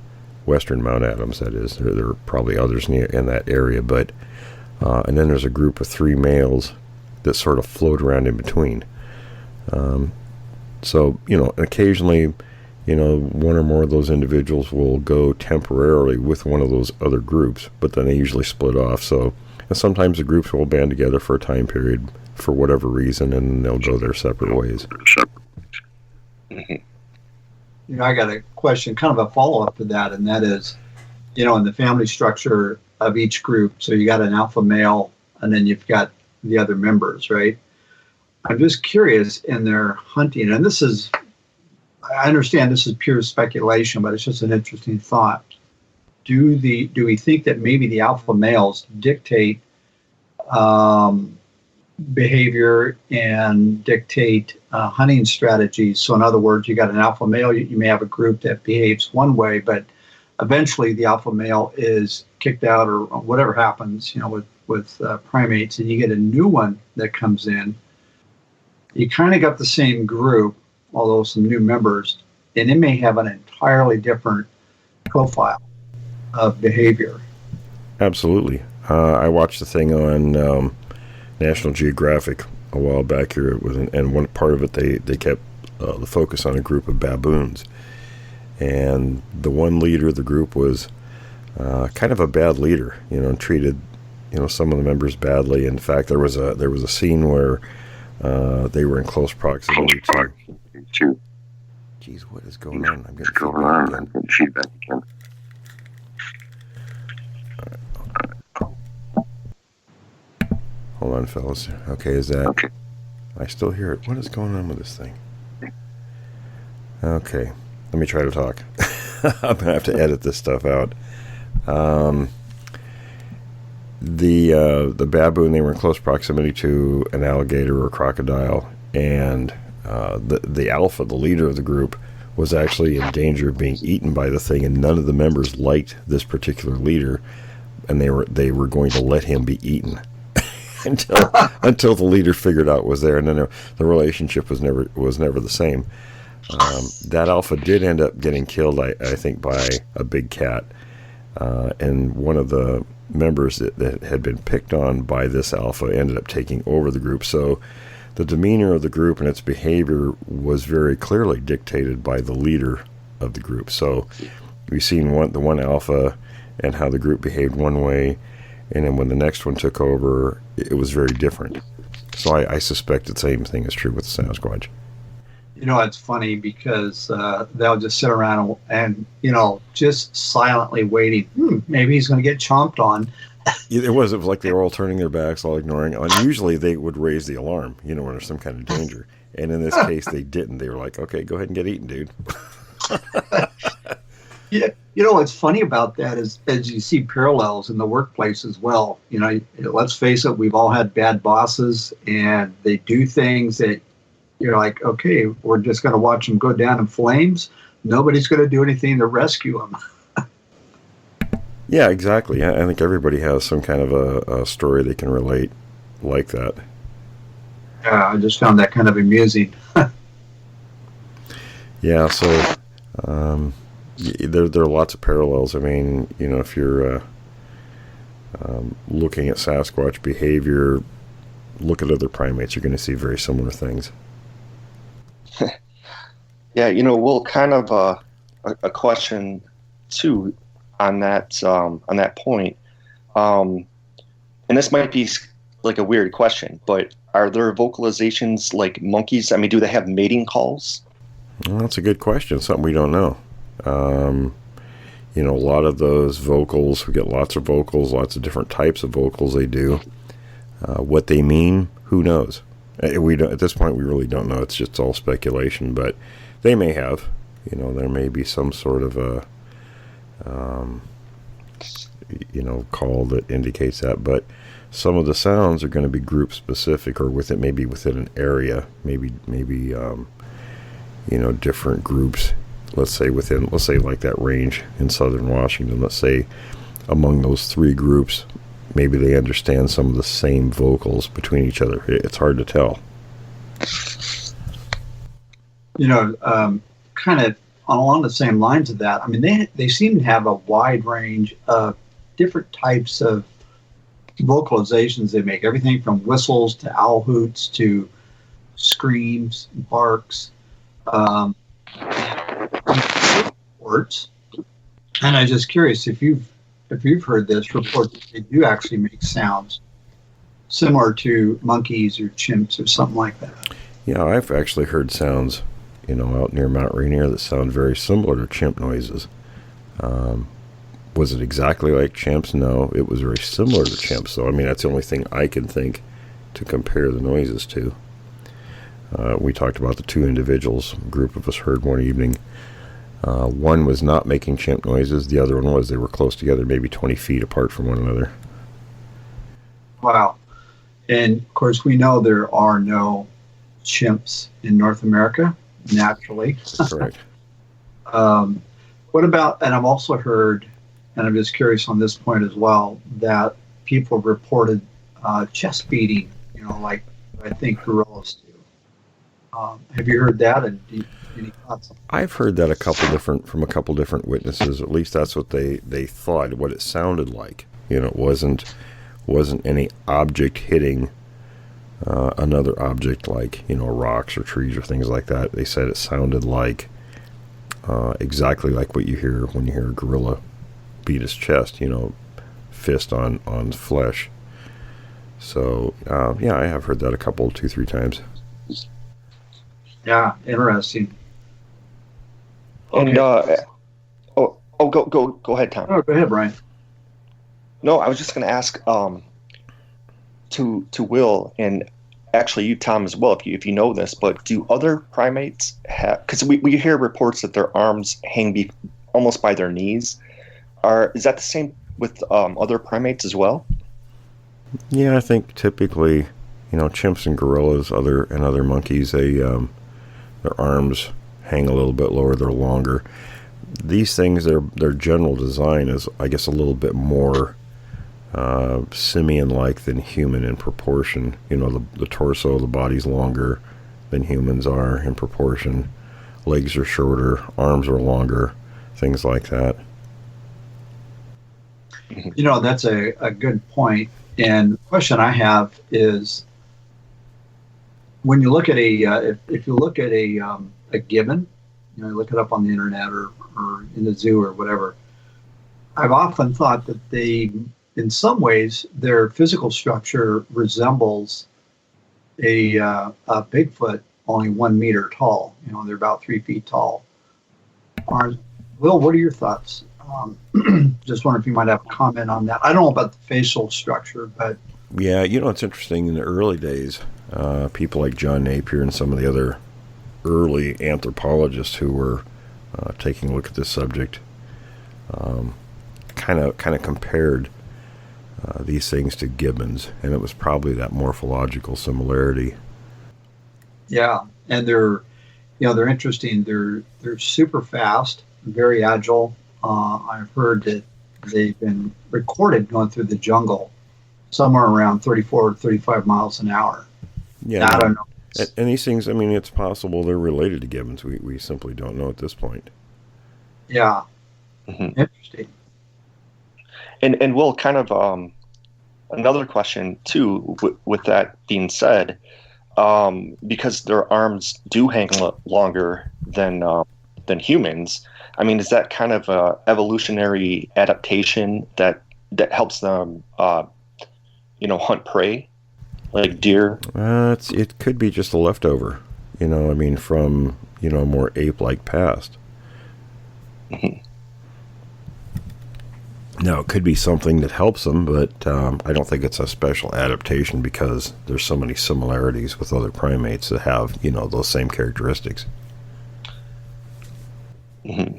Speaker 2: Western Mount Adams, that is. There are probably others in that area, but and then there's a group of 3 males that sort of float around in between. So, occasionally, one or more of those individuals will go temporarily with one of those other groups, but then they usually split off. So, and sometimes the groups will band together for a time period for whatever reason, and they'll go their separate ways.
Speaker 4: I got a question, kind of a follow-up to that, and that is, in the family structure of each group, so you got an alpha male, and then you've got the other members, right? I'm just curious in their hunting, and I understand this is pure speculation, but it's just an interesting thought. Do we think that maybe the alpha males dictate behavior and dictate hunting strategies? So in other words, you got an alpha male, you may have a group that behaves one way, but eventually the alpha male is kicked out, or whatever happens, with primates, and you get a new one that comes in. You kind of got the same group, although some new members, and it may have an entirely different profile of behavior.
Speaker 2: Absolutely. I watched the thing on National Geographic a while back here, and one part of it they kept the focus on a group of baboons, and the one leader of the group was kind of a bad leader, and treated some of the members badly. In fact, there was a scene where they were in close proximity to. Jeez, what is going on? I'm getting feedback again. Hold on, fellas. Okay, is that... Okay. I still hear it. What is going on with this thing? Okay, let me try to talk. I'm going to have to edit this stuff out. The baboon, they were in close proximity to an alligator or a crocodile, and the alpha, the leader of the group, was actually in danger of being eaten by the thing, and none of the members liked this particular leader, and they were going to let him be eaten until the leader figured out what was there, and then the relationship was never the same. That alpha did end up getting killed, I think, by a big cat, and one of the members that had been picked on by this alpha ended up taking over the group. So the demeanor of the group and its behavior was very clearly dictated by the leader of the group. So we've seen the one alpha and how the group behaved one way, and then when the next one took over, it was very different. So I suspect the same thing is true with the Sasquatch.
Speaker 4: It's funny because they'll just sit around and just silently waiting. Maybe he's going to get chomped on.
Speaker 2: It was like they were all turning their backs, all ignoring. And usually they would raise the alarm, when there's some kind of danger. And in this case, they didn't. They were like, okay, go ahead and get eaten, dude.
Speaker 4: Yeah, what's funny about that is, as you see parallels in the workplace as well. Let's face it, we've all had bad bosses, and they do things that you're like, okay, we're just going to watch them go down in flames. Nobody's going to do anything to rescue them.
Speaker 2: Yeah, exactly. I think everybody has some kind of a story they can relate like that.
Speaker 4: Yeah, I just found that kind of amusing.
Speaker 2: Yeah, so there are lots of parallels. I mean, if you're looking at Sasquatch behavior, look at other primates, you're going to see very similar things.
Speaker 5: Yeah, we'll kind of a question too on that point, and this might be like a weird question, but are there vocalizations like monkeys? I mean, do they have mating calls?
Speaker 2: Well, that's a good question. Something we don't know. A lot of those vocals, we get lots of vocals, lots of different types of vocals they do. What they mean, who knows? We don't, at this point, we really don't know. It's just all speculation, but they may have. There may be some sort of a, call that indicates that. But some of the sounds are going to be group specific, or maybe within an area, maybe different groups. Let's say like that range in southern Washington. Let's say among those three groups, maybe they understand some of the same vocals between each other. It's hard to tell.
Speaker 4: Kind of along the same lines of that, I mean, they seem to have a wide range of different types of vocalizations they make. Everything from whistles to owl hoots to screams, barks, reports. And I'm just curious if you've heard this report that they do actually make sounds similar to monkeys or chimps or something like that.
Speaker 2: Yeah, I've actually heard sounds, out near Mount Rainier that sound very similar to chimp noises. Was it exactly like chimps? No, it was very similar to chimps. So, I mean, that's the only thing I can think to compare the noises to. We talked about the two individuals a group of us heard one evening. One was not making chimp noises. The other one was. They were close together, maybe 20 feet apart from one another.
Speaker 4: Wow. And, of course, we know there are no chimps in North America, naturally.
Speaker 2: Correct.
Speaker 4: What about, and I've also heard, and I'm just curious on this point as well, that people have reported chest beating, like I think gorillas do. Have you heard that? And any thoughts?
Speaker 2: I've heard that from a couple different witnesses. At least that's what they thought, what it sounded like. It wasn't any object hitting another object like rocks or trees or things like that. They said it sounded like exactly like what you hear when you hear a gorilla beat his chest. Fist on flesh. So yeah, I have heard that 2-3 times.
Speaker 4: Yeah, interesting.
Speaker 5: And go ahead, Tom.
Speaker 4: Oh, go ahead, Brian.
Speaker 5: No, I was just going to ask to Will, and actually you, Tom, as well, if you know this, but do other primates have? Because we hear reports that their arms hang almost by their knees. Is that the same with other primates as well?
Speaker 2: Yeah, I think typically, chimps and gorillas, other monkeys, their arms hang a little bit lower, they're longer. These things, their general design is, I guess, a little bit more simian-like than human in proportion. The torso, the body's longer than humans are in proportion. Legs are shorter, arms are longer, things like that.
Speaker 4: That's a good point. And the question I have is, when you look at if you look at a gibbon, look it up on the internet or in the zoo or whatever, I've often thought that in some ways, their physical structure resembles a Bigfoot, only 1 meter tall. They're about 3 feet tall. Will, what are your thoughts? Just wonder if you might have a comment on that. I don't know about the facial structure, but
Speaker 2: yeah, it's interesting. In the early days, people like John Napier and some of the other early anthropologists who were taking a look at this subject kind of compared these things to gibbons, and it was probably that morphological similarity.
Speaker 4: Yeah, and they're interesting. They're super fast, very agile. I've heard that they've been recorded going through the jungle somewhere around 34 or 35 miles an hour.
Speaker 2: Yeah,
Speaker 4: I don't know.
Speaker 2: And these things, it's possible they're related to gibbons. We simply don't know at this point.
Speaker 4: Yeah, Interesting.
Speaker 5: And Will, kind of another question too. With that being said, because their arms do hang longer than humans, is that kind of a evolutionary adaptation that helps them, hunt prey, like deer?
Speaker 2: It could be just a leftover, from a more ape-like past. Now, it could be something that helps them, but I don't think it's a special adaptation because there's so many similarities with other primates that have, those same characteristics.
Speaker 5: Mm-hmm.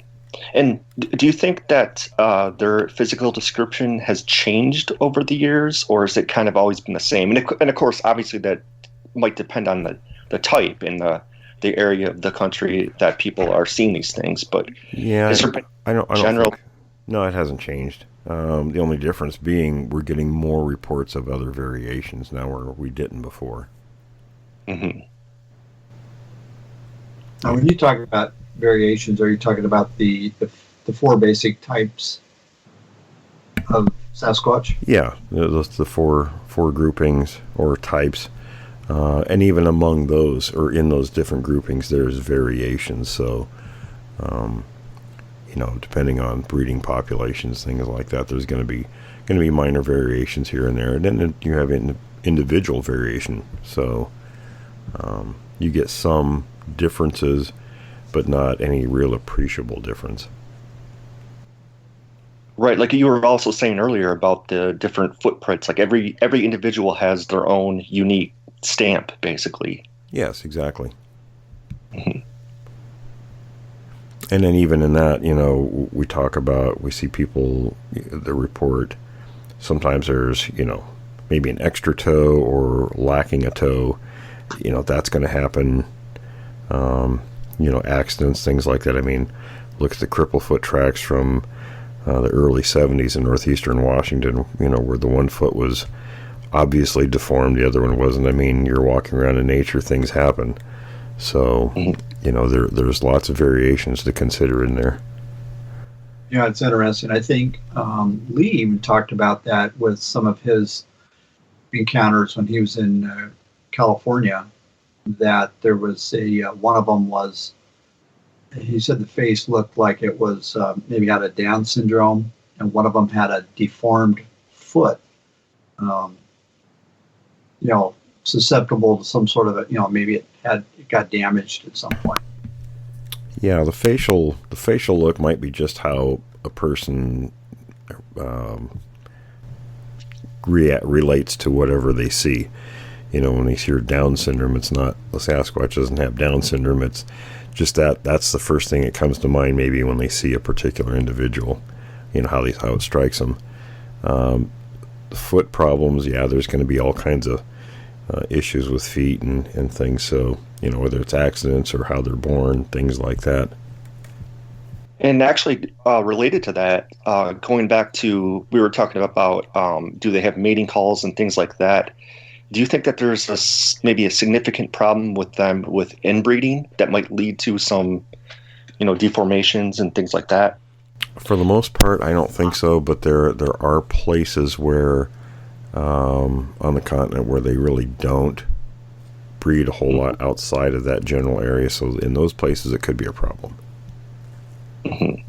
Speaker 5: And do you think that their physical description has changed over the years, or has it kind of always been the same? And of course, obviously, that might depend on the type and the area of the country that people are seeing these things. But
Speaker 2: yeah,
Speaker 5: is there
Speaker 2: I don't
Speaker 5: general?
Speaker 2: think, no, it hasn't changed. The only difference being we're getting more reports of other variations now where we didn't before.
Speaker 5: Mm-hmm.
Speaker 4: Now, when you talk about variations, are you talking about the 4 basic types of Sasquatch?
Speaker 2: Yeah, the four groupings or types, and even among those or in those different groupings, there's variations. So, depending on breeding populations, things like that, there's going to be minor variations here and there, and then you have individual variation. So, you get some differences, but not any real appreciable difference.
Speaker 5: Right, like you were also saying earlier about the different footprints. Like every individual has their own unique stamp, basically.
Speaker 2: Yes, exactly. Mm-hmm. And then even in that, we see people that report sometimes there's, maybe an extra toe or lacking a toe. That's going to happen. Accidents, things like that. Look at the cripplefoot tracks from the early 70s in northeastern Washington, where the one foot was obviously deformed, the other one wasn't. You're walking around in nature, things happen. So, there's lots of variations to consider in there.
Speaker 4: Yeah, it's interesting. I think Lee even talked about that with some of his encounters when he was in California, that there was one of them was, he said the face looked like it was maybe had a Down syndrome, and one of them had a deformed foot, susceptible to some sort of maybe it got damaged at some point.
Speaker 2: Yeah, the facial look might be just how a person relates to whatever they see. When they hear Down syndrome, it's not, the Sasquatch doesn't have Down syndrome. It's just that's the first thing that comes to mind maybe when they see a particular individual, how it strikes them. The foot problems, yeah, there's going to be all kinds of issues with feet and things. So, whether it's accidents or how they're born, things like that.
Speaker 5: And actually, related to that, going back to, we were talking about do they have mating calls and things like that. Do you think that there's maybe a significant problem with them with inbreeding that might lead to some, deformations and things like that?
Speaker 2: For the most part, I don't think so, but there are places where on the continent where they really don't breed a whole lot outside of that general area. So in those places, it could be a problem.
Speaker 5: Mm-hmm.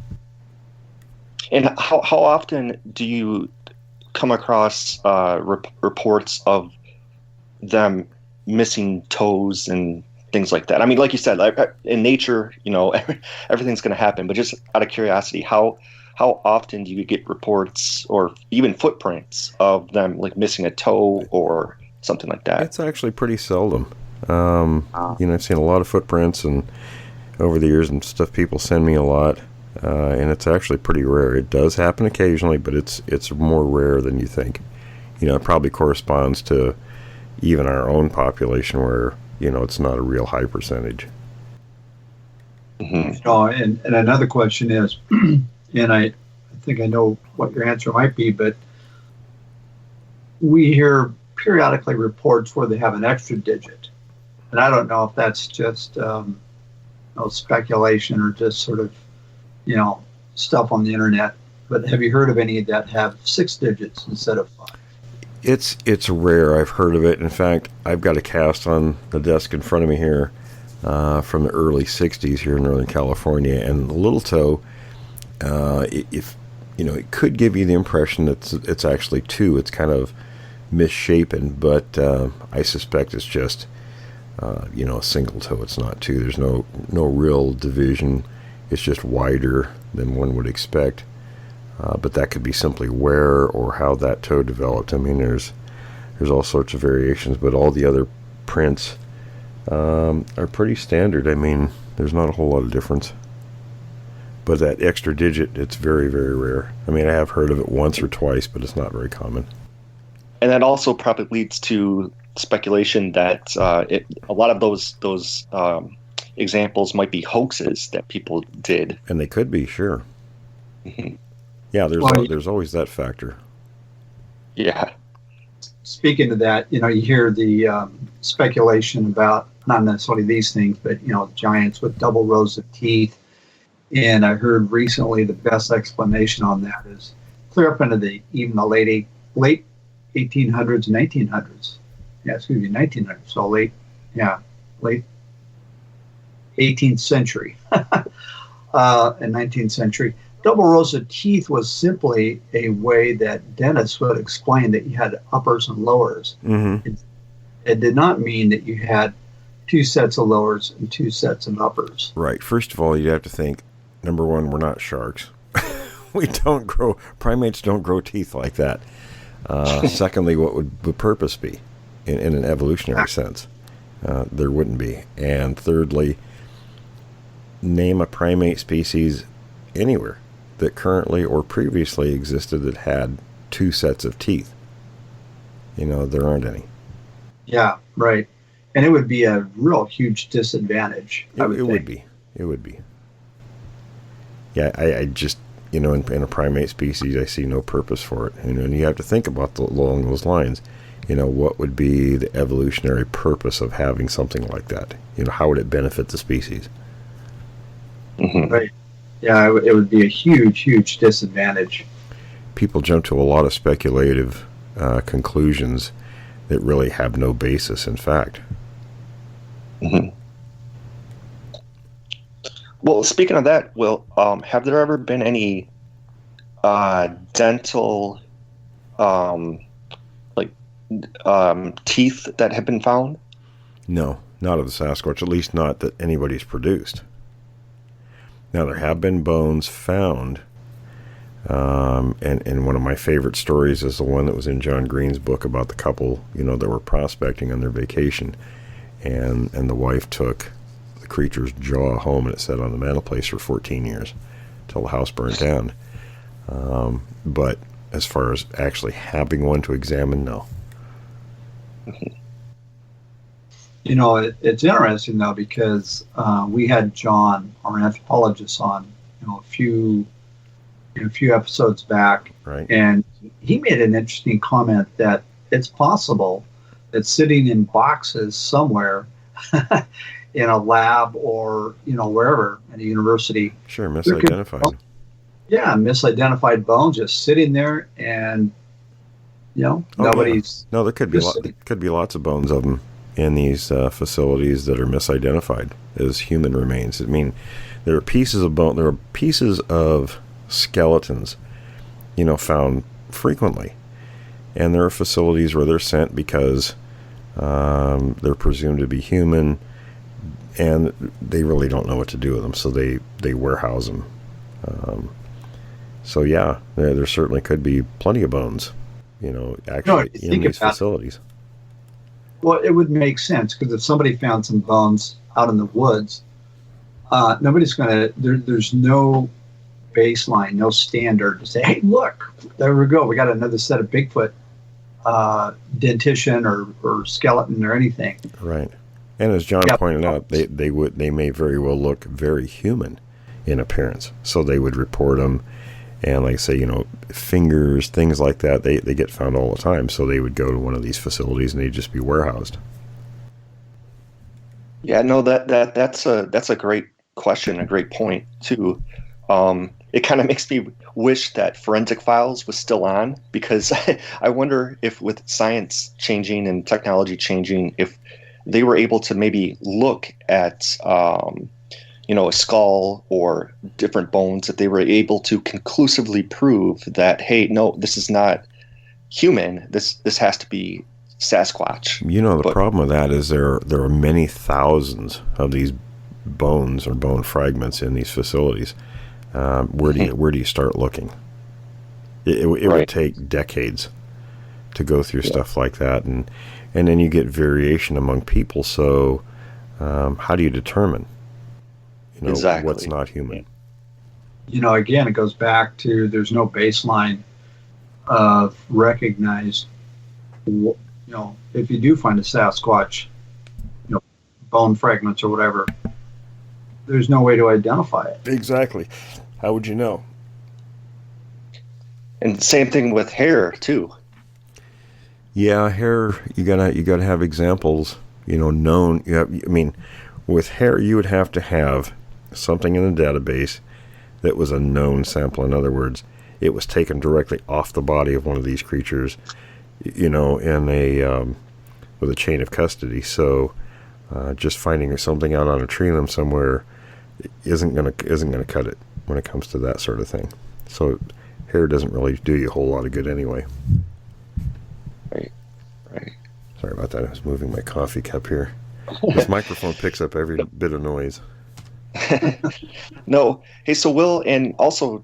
Speaker 5: And how often do you come across reports of them missing toes and things like that? I mean, like you said, like, in nature, everything's going to happen. But just out of curiosity, how often do you get reports or even footprints of them like missing a toe or something like that?
Speaker 2: It's actually pretty seldom. I've seen a lot of footprints and over the years and stuff. People send me a lot, and it's actually pretty rare. It does happen occasionally, but it's more rare than you think. It probably corresponds to even our own population where it's not a real high percentage.
Speaker 4: And another question is, and I think I know what your answer might be, but we hear periodically reports where they have an extra digit. And I don't know if that's just speculation or just sort of, stuff on the internet. But have you heard of any that have 6 digits instead of 5?
Speaker 2: It's rare. I've heard of it. In fact, I've got a cast on the desk in front of me here from the early 60s here in Northern California. And the little toe, it could give you the impression that it's actually 2. It's kind of misshapen, but I suspect it's just a single toe. It's not 2. There's no real division. It's just wider than one would expect. But that could be simply where or how that toe developed. I mean, there's all sorts of variations, but all the other prints are pretty standard. I mean, there's not a whole lot of difference. But that extra digit, it's very, very rare. I mean, I have heard of it once or twice, but it's not very common.
Speaker 5: And that also probably leads to speculation that a lot of those examples might be hoaxes that people did.
Speaker 2: And they could be, sure.
Speaker 5: Mm-hmm.
Speaker 2: Yeah, there's always that factor.
Speaker 5: Yeah.
Speaker 4: Speaking of that, you hear the speculation about not necessarily these things, but giants with double rows of teeth. And I heard recently the best explanation on that is clear up into the late 1800s and 1900s. Yeah, 1900s. So late 18th century and 19th century. Double rows of teeth was simply a way that dentists would explain that you had uppers and lowers.
Speaker 2: Mm-hmm.
Speaker 4: It did not mean that you had 2 sets of lowers and 2 sets of uppers.
Speaker 2: Right. First of all, you have to think, number one, we're not sharks. Primates don't grow teeth like that. Secondly, what would the purpose be in an evolutionary sense? There wouldn't be. And thirdly, name a primate species anywhere that currently or previously existed that had 2 sets of teeth. There aren't any.
Speaker 4: Yeah, right. And it would be a real huge disadvantage.
Speaker 2: It would be. Yeah, I just, in a primate species, I see no purpose for it. And you have to think about along those lines. What would be the evolutionary purpose of having something like that? How would it benefit the species?
Speaker 5: Mm-hmm.
Speaker 4: Right. Yeah, it would be a huge, huge disadvantage.
Speaker 2: People jump to a lot of speculative conclusions that really have no basis in fact.
Speaker 5: Mm-hmm. Well, speaking of that, Will, have there ever been any dental teeth that have been found?
Speaker 2: No, not of the Sasquatch, at least not that anybody's produced. Now, there have been bones found, and one of my favorite stories is the one that was in John Green's book about the couple, that were prospecting on their vacation, and the wife took the creature's jaw home, and it sat on the mantelpiece for 14 years, till the house burned down. But as far as actually having one to examine, no.
Speaker 4: It's interesting though, because we had John, our anthropologist, on a few episodes back,
Speaker 2: right?
Speaker 4: And he made an interesting comment that it's possible that sitting in boxes somewhere in a lab or wherever at a university,
Speaker 2: sure, misidentified.
Speaker 4: Yeah, misidentified bones just sitting there, and nobody's.
Speaker 2: No, there could be lots of bones of them in these facilities that are misidentified as human remains. I mean, there are pieces of bone. There are pieces of skeletons, found frequently, and there are facilities where they're sent because they're presumed to be human, and they really don't know what to do with them, so they warehouse them. So yeah, there certainly could be plenty of bones, actually in these facilities.
Speaker 4: Well, it would make sense, because if somebody found some bones out in the woods, nobody's going to. There's no baseline, no standard to say, "Hey, look, there we go. We got another set of Bigfoot dentition or skeleton or anything."
Speaker 2: Right. And as John pointed out, they may very well look very human in appearance, so they would report them. And like I say, fingers, things like that, they get found all the time. So they would go to one of these facilities and they'd just be warehoused.
Speaker 5: Yeah, no, that's a great question, a great point too. It kind of makes me wish that Forensic Files was still on, because I wonder if with science changing and technology changing, if they were able to maybe look at a skull or different bones, that they were able to conclusively prove that, hey, no, this is not human. This has to be Sasquatch.
Speaker 2: The problem with that is there are many thousands of these bones or bone fragments in these facilities. Where do you start looking? It would take decades to go through stuff like that, and then you get variation among people. So how do you determine
Speaker 5: exactly
Speaker 2: what's not human?
Speaker 4: Again, it goes back to there's no baseline of recognized. If you do find a Sasquatch, bone fragments or whatever, there's no way to identify it.
Speaker 2: Exactly. How would you know?
Speaker 5: And same thing with hair too.
Speaker 2: Yeah, hair. You gotta have examples. Known. With hair, you would have to have something in the database that was a known sample. In other words, it was taken directly off the body of one of these creatures, in a with a chain of custody. So just finding something out on a tree limb somewhere isn't gonna cut it when it comes to that sort of thing. So hair doesn't really do you a whole lot of good anyway.
Speaker 5: Right.
Speaker 2: Sorry about that. I was moving my coffee cup here. This microphone picks up every bit of noise.
Speaker 5: No. Hey, so Will, and also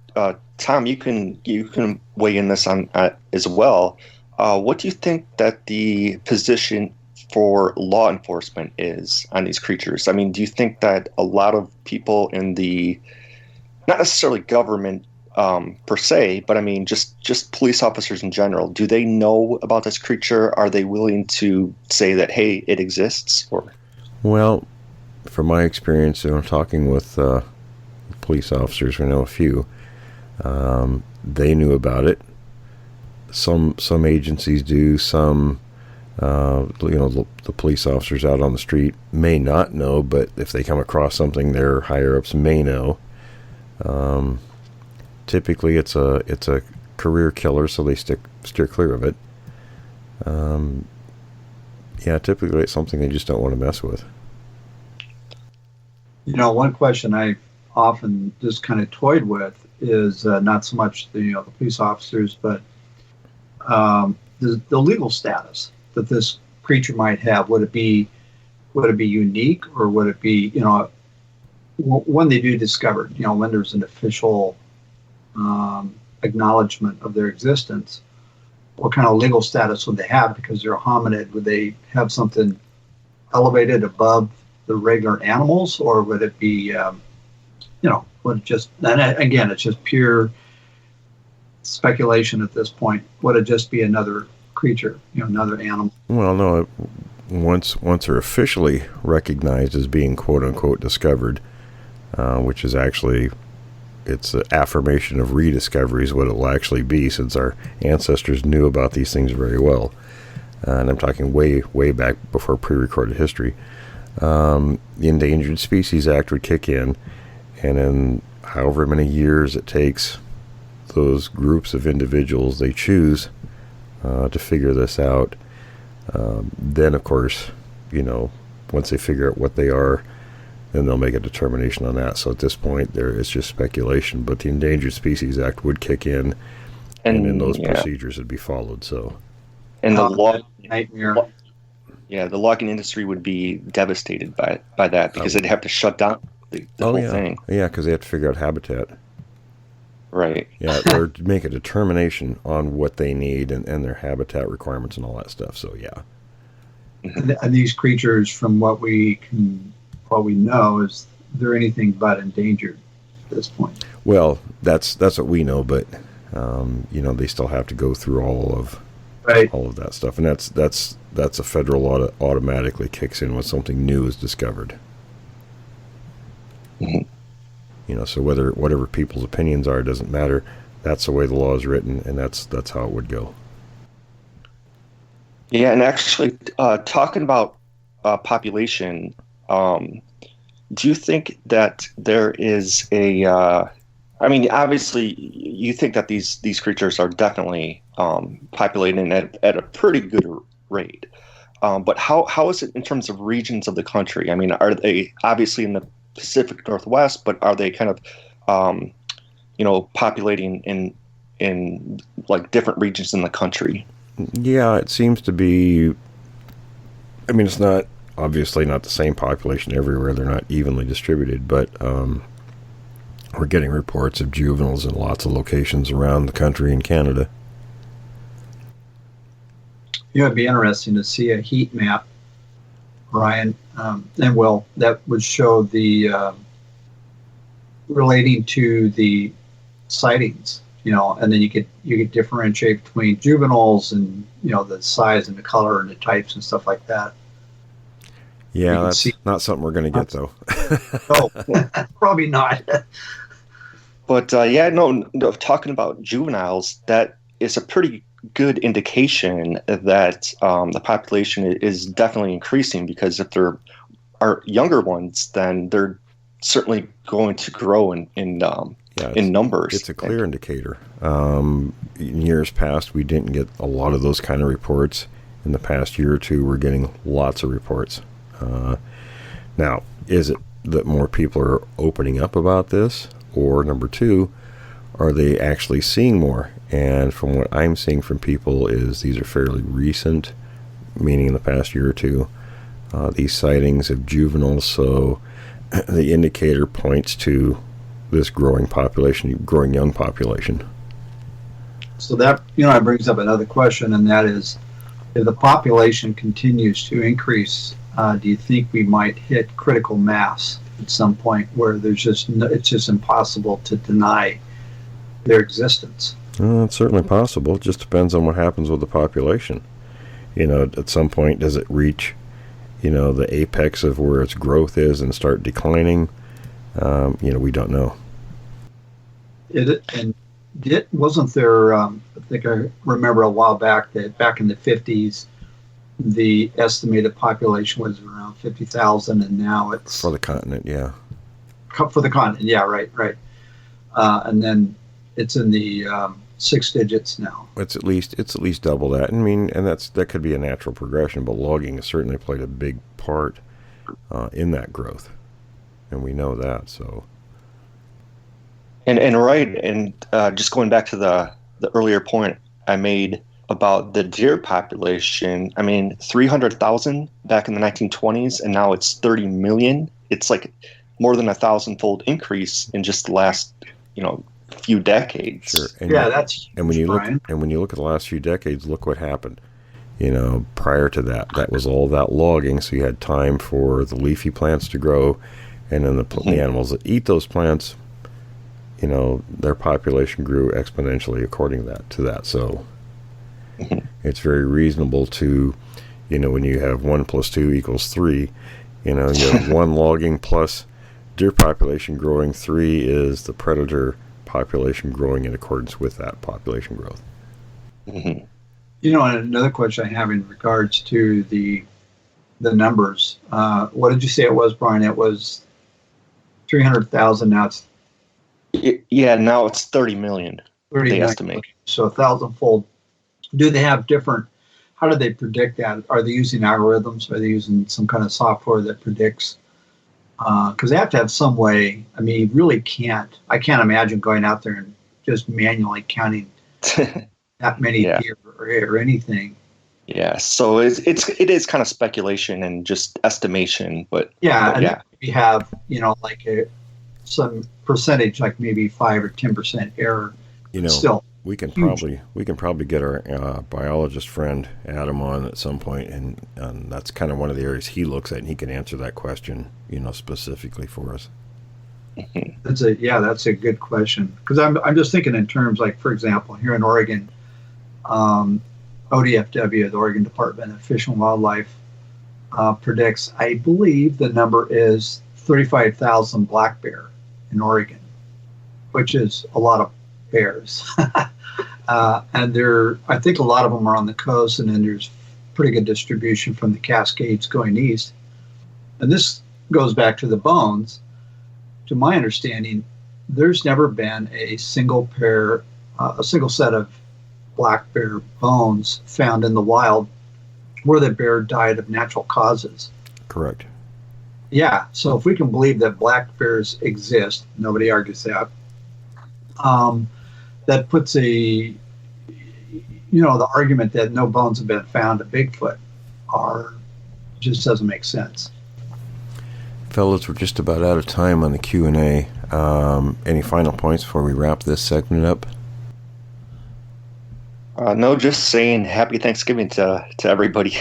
Speaker 5: Tom, you can weigh in this on as well. What do you think that the position for law enforcement is on these creatures? I mean, do you think that a lot of people in the, not necessarily government per se, but I mean just police officers in general, do they know about this creature? Are they willing to say that, hey, it exists? Or
Speaker 2: well, from my experience, talking with police officers, we know a few. They knew about it. Some agencies do. Some, the police officers out on the street may not know, but if they come across something, their higher ups may know. Typically, it's a career killer, so they steer clear of it. Typically it's something they just don't want to mess with.
Speaker 4: One question I often just kind of toyed with is not so much the police officers, but the legal status that this creature might have. Would it be unique, or would it be when they do discover when there's an official acknowledgement of their existence? What kind of legal status would they have because they're a hominid? Would they have something elevated above the regular animals, or would it be, would it just, and again, it's just pure speculation at this point. Would it just be another creature, another animal?
Speaker 2: Well, no, once they're officially recognized as being quote unquote discovered, which is actually, it's an affirmation of rediscoveries, what it will actually be, since our ancestors knew about these things very well. And I'm talking way, way back before pre-recorded history. The Endangered Species Act would kick in, and in however many years it takes, those groups of individuals they choose to figure this out, then of course, once they figure out what they are, then they'll make a determination on that. So at this point, it's just speculation. But the Endangered Species Act would kick in, and then those procedures would be followed. So,
Speaker 5: and the logging industry would be devastated by that, because they'd have to shut down the whole thing.
Speaker 2: Yeah, because they have to figure out habitat.
Speaker 5: Right.
Speaker 2: Yeah, or make a determination on what they need and their habitat requirements and all that stuff. So yeah.
Speaker 4: And these creatures, from what we know, is they're anything but endangered at this point.
Speaker 2: Well, that's what we know, but they still have to go through all of that stuff, and that's a federal law that automatically kicks in when something new is discovered.
Speaker 5: Mm-hmm.
Speaker 2: So whatever people's opinions are, doesn't matter. That's the way the law is written, and that's how it would go.
Speaker 5: Yeah, and actually, talking about population, do you think that there is a? Obviously, you think that these creatures are definitely populating at a pretty good rate. But how is it in terms of regions of the country? I mean, are they obviously in the Pacific Northwest, but are they kind of, populating in like different regions in the country?
Speaker 2: Yeah, it seems to be. I mean, it's not obviously not the same population everywhere. They're not evenly distributed, but we're getting reports of juveniles in lots of locations around the country and Canada.
Speaker 4: It'd be interesting to see a heat map, Ryan, that would show the relating to the sightings, and then you could differentiate between juveniles and the size and the color and the types and stuff like that.
Speaker 2: Yeah, that's not something we're going to get though.
Speaker 4: Oh, probably not.
Speaker 5: But talking about juveniles, that is a pretty good indication that the population is definitely increasing, because if there are younger ones, then they're certainly going to grow in numbers.
Speaker 2: It's a clear indicator. In years past, we didn't get a lot of those kind of reports. In the past year or two, we're getting lots of reports. Now, is it that more people are opening up about this? Or number two, are they actually seeing more? And from what I'm seeing from people is these are fairly recent, meaning in the past year or two, these sightings of juveniles. So the indicator points to this growing young population.
Speaker 4: So that, brings up another question, and that is, if the population continues to increase, do you think we might hit critical mass at some point where it's just impossible to deny their existence?
Speaker 2: It's certainly possible. It just depends on what happens with the population. At some point, does it reach, the apex of where its growth is and start declining? We don't know.
Speaker 4: Wasn't there, I think I remember a while back that back in the 50s, the estimated population was around 50,000, and now it's...
Speaker 2: For the continent, yeah.
Speaker 4: For the continent, yeah, right. And then it's in the 6 digits now.
Speaker 2: It's at least double that. And that could be a natural progression, but logging has certainly played a big part in that growth, and we know that. So,
Speaker 5: and just going back to the earlier point I made about the deer population. 300,000 back in the 1920s, and now it's 30 million. It's like more than 1,000-fold increase in just the last, few decades.
Speaker 2: Sure.
Speaker 4: And
Speaker 2: when you look at the last few decades, look what happened. Prior to that was all that logging, so you had time for the leafy plants to grow, and then the animals that eat those plants, their population grew exponentially according to that. So it's very reasonable to, when you have 1 + 2 = 3, you have 1 logging plus deer population growing, 3 is the predator population growing in accordance with that population growth.
Speaker 5: Mm-hmm.
Speaker 4: And another question I have in regards to the numbers. What did you say it was, Brian? It was 300,000. Now it's...
Speaker 5: Yeah, now it's 30 million. they
Speaker 4: 39
Speaker 5: estimate.
Speaker 4: million. So 1,000-fold. Do they have different, how do they predict that? Are they using algorithms? Are they using some kind of software that predicts? Because they have to have some way. I mean, you really can't. I can't imagine going out there and just manually counting that many
Speaker 5: Yeah.
Speaker 4: deer or anything.
Speaker 5: Yeah, so it is kind of speculation and just estimation, but
Speaker 4: Yeah,
Speaker 5: but
Speaker 4: and
Speaker 5: yeah,
Speaker 4: we have, like some percentage, like maybe 5 or 10% error.
Speaker 2: You know,
Speaker 4: Still,
Speaker 2: we can
Speaker 4: huge.
Speaker 2: probably get our biologist friend Adam on at some point, and that's kind of one of the areas he looks at, and he can answer that question, specifically for us.
Speaker 4: That's a good question, because I'm just thinking in terms, like, for example, here in Oregon, ODFW, the Oregon Department of Fish and Wildlife, predicts, I believe the number is 35,000 black bear in Oregon, which is a lot of bears. And I think a lot of them are on the coast, and then there's pretty good distribution from the Cascades going east. And this goes back to the bones. To my understanding, there's never been a single set of black bear bones found in the wild where the bear died of natural causes.
Speaker 2: Correct.
Speaker 4: Yeah, so if we can believe that black bears exist, nobody argues that. That puts the argument that no bones have been found at Bigfoot just doesn't make sense.
Speaker 2: Fellas, we're just about out of time on the Q&A. Any final points before we wrap this segment up?
Speaker 5: no, just saying happy Thanksgiving to everybody.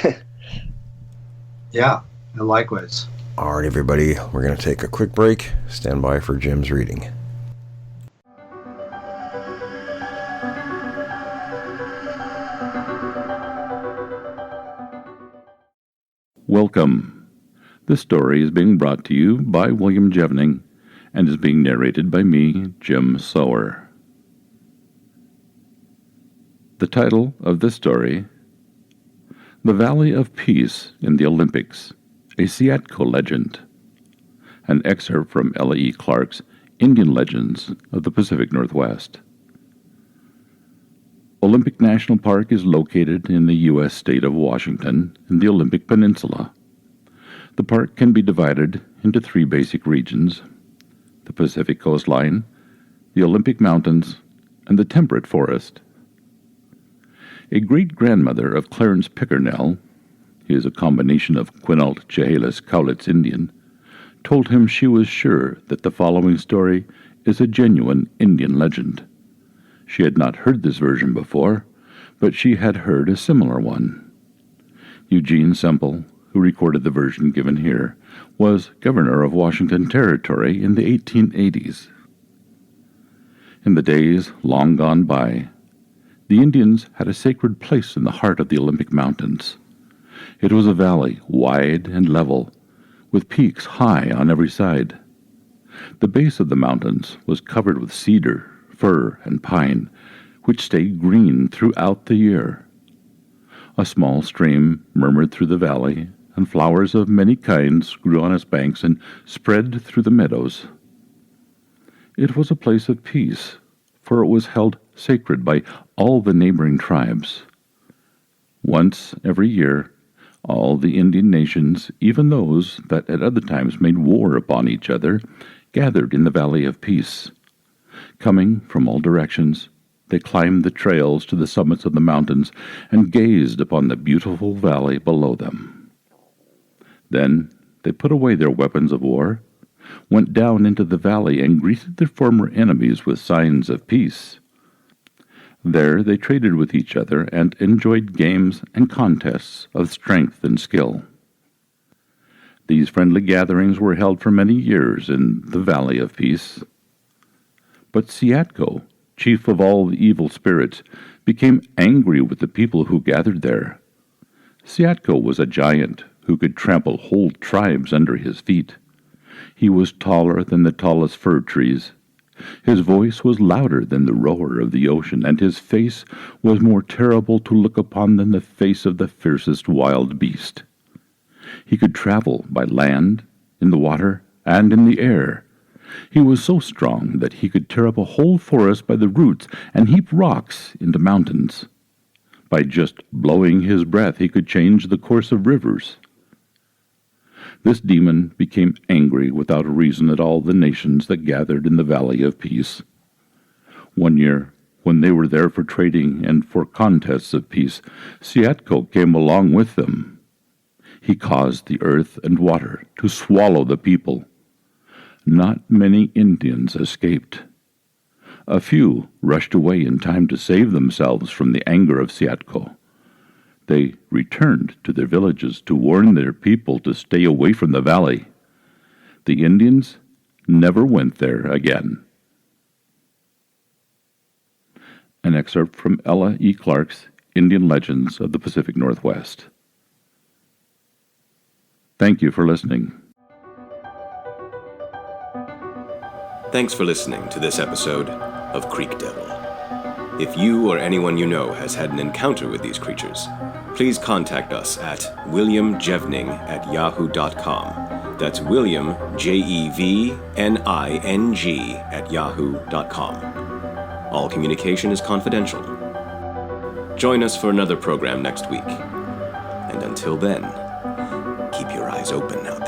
Speaker 4: Yeah, and likewise.
Speaker 2: All right, everybody, we're going to take a quick break. Stand by for Jim's reading.
Speaker 6: Welcome. This story is being brought to you by William Jevning and is being narrated by me, Jim Sower. The title of this story, The Valley of Peace in the Olympics, a Seattle legend. An excerpt from Ella E. Clark's Indian Legends of the Pacific Northwest. Olympic National Park is located in the U.S. state of Washington in the Olympic Peninsula. The park can be divided into 3 basic regions: the Pacific Coastline, the Olympic Mountains, and the Temperate Forest. A great-grandmother of Clarence Pickernell, he is a combination of Quinault, Chehalis, Cowlitz Indian, told him she was sure that the following story is a genuine Indian legend. She had not heard this version before, but she had heard a similar one. Eugene Semple, who recorded the version given here, was governor of Washington Territory in the 1880s. In the days long gone by, the Indians had a sacred place in the heart of the Olympic Mountains. It was a valley, wide and level, with peaks high on every side. The base of the mountains was covered with cedar, fir, and pine, which stayed green throughout the year. A small stream murmured through the valley, and flowers of many kinds grew on its banks and spread through the meadows. It was a place of peace, for it was held sacred by all the neighboring tribes. Once every year, all the Indian nations, even those that at other times made war upon each other, gathered in the Valley of Peace. Coming from all directions, they climbed the trails to the summits of the mountains and gazed upon the beautiful valley below them. Then they put away their weapons of war, went down into the valley, and greeted their former enemies with signs of peace. There they traded with each other and enjoyed games and contests of strength and skill. These friendly gatherings were held for many years in the Valley of Peace. But Seatko, chief of all the evil spirits, became angry with the people who gathered there. Seatko was a giant who could trample whole tribes under his feet. He was taller than the tallest fir trees. His voice was louder than the roar of the ocean, and his face was more terrible to look upon than the face of the fiercest wild beast. He could travel by land, in the water, and in the air. He was so strong that he could tear up a whole forest by the roots and heap rocks into mountains. By just blowing his breath, he could change the course of rivers. This demon became angry without a reason at all the nations that gathered in the Valley of Peace. One year, when they were there for trading and for contests of peace, Siatko came along with them. He caused the earth and water to swallow the people. Not many Indians escaped. A few rushed away in time to save themselves from the anger of Siatko. They returned to their villages to warn their people to stay away from the valley. The Indians never went there again. An excerpt from Ella E. Clark's Indian Legends of the Pacific Northwest. Thank you for listening.
Speaker 1: Thanks for listening to this episode of Creek Devil. If you or anyone you know has had an encounter with these creatures, please contact us at williamjevning@yahoo.com. That's William, Jevning @yahoo.com. All communication is confidential. Join us for another program next week. And until then, keep your eyes open out there.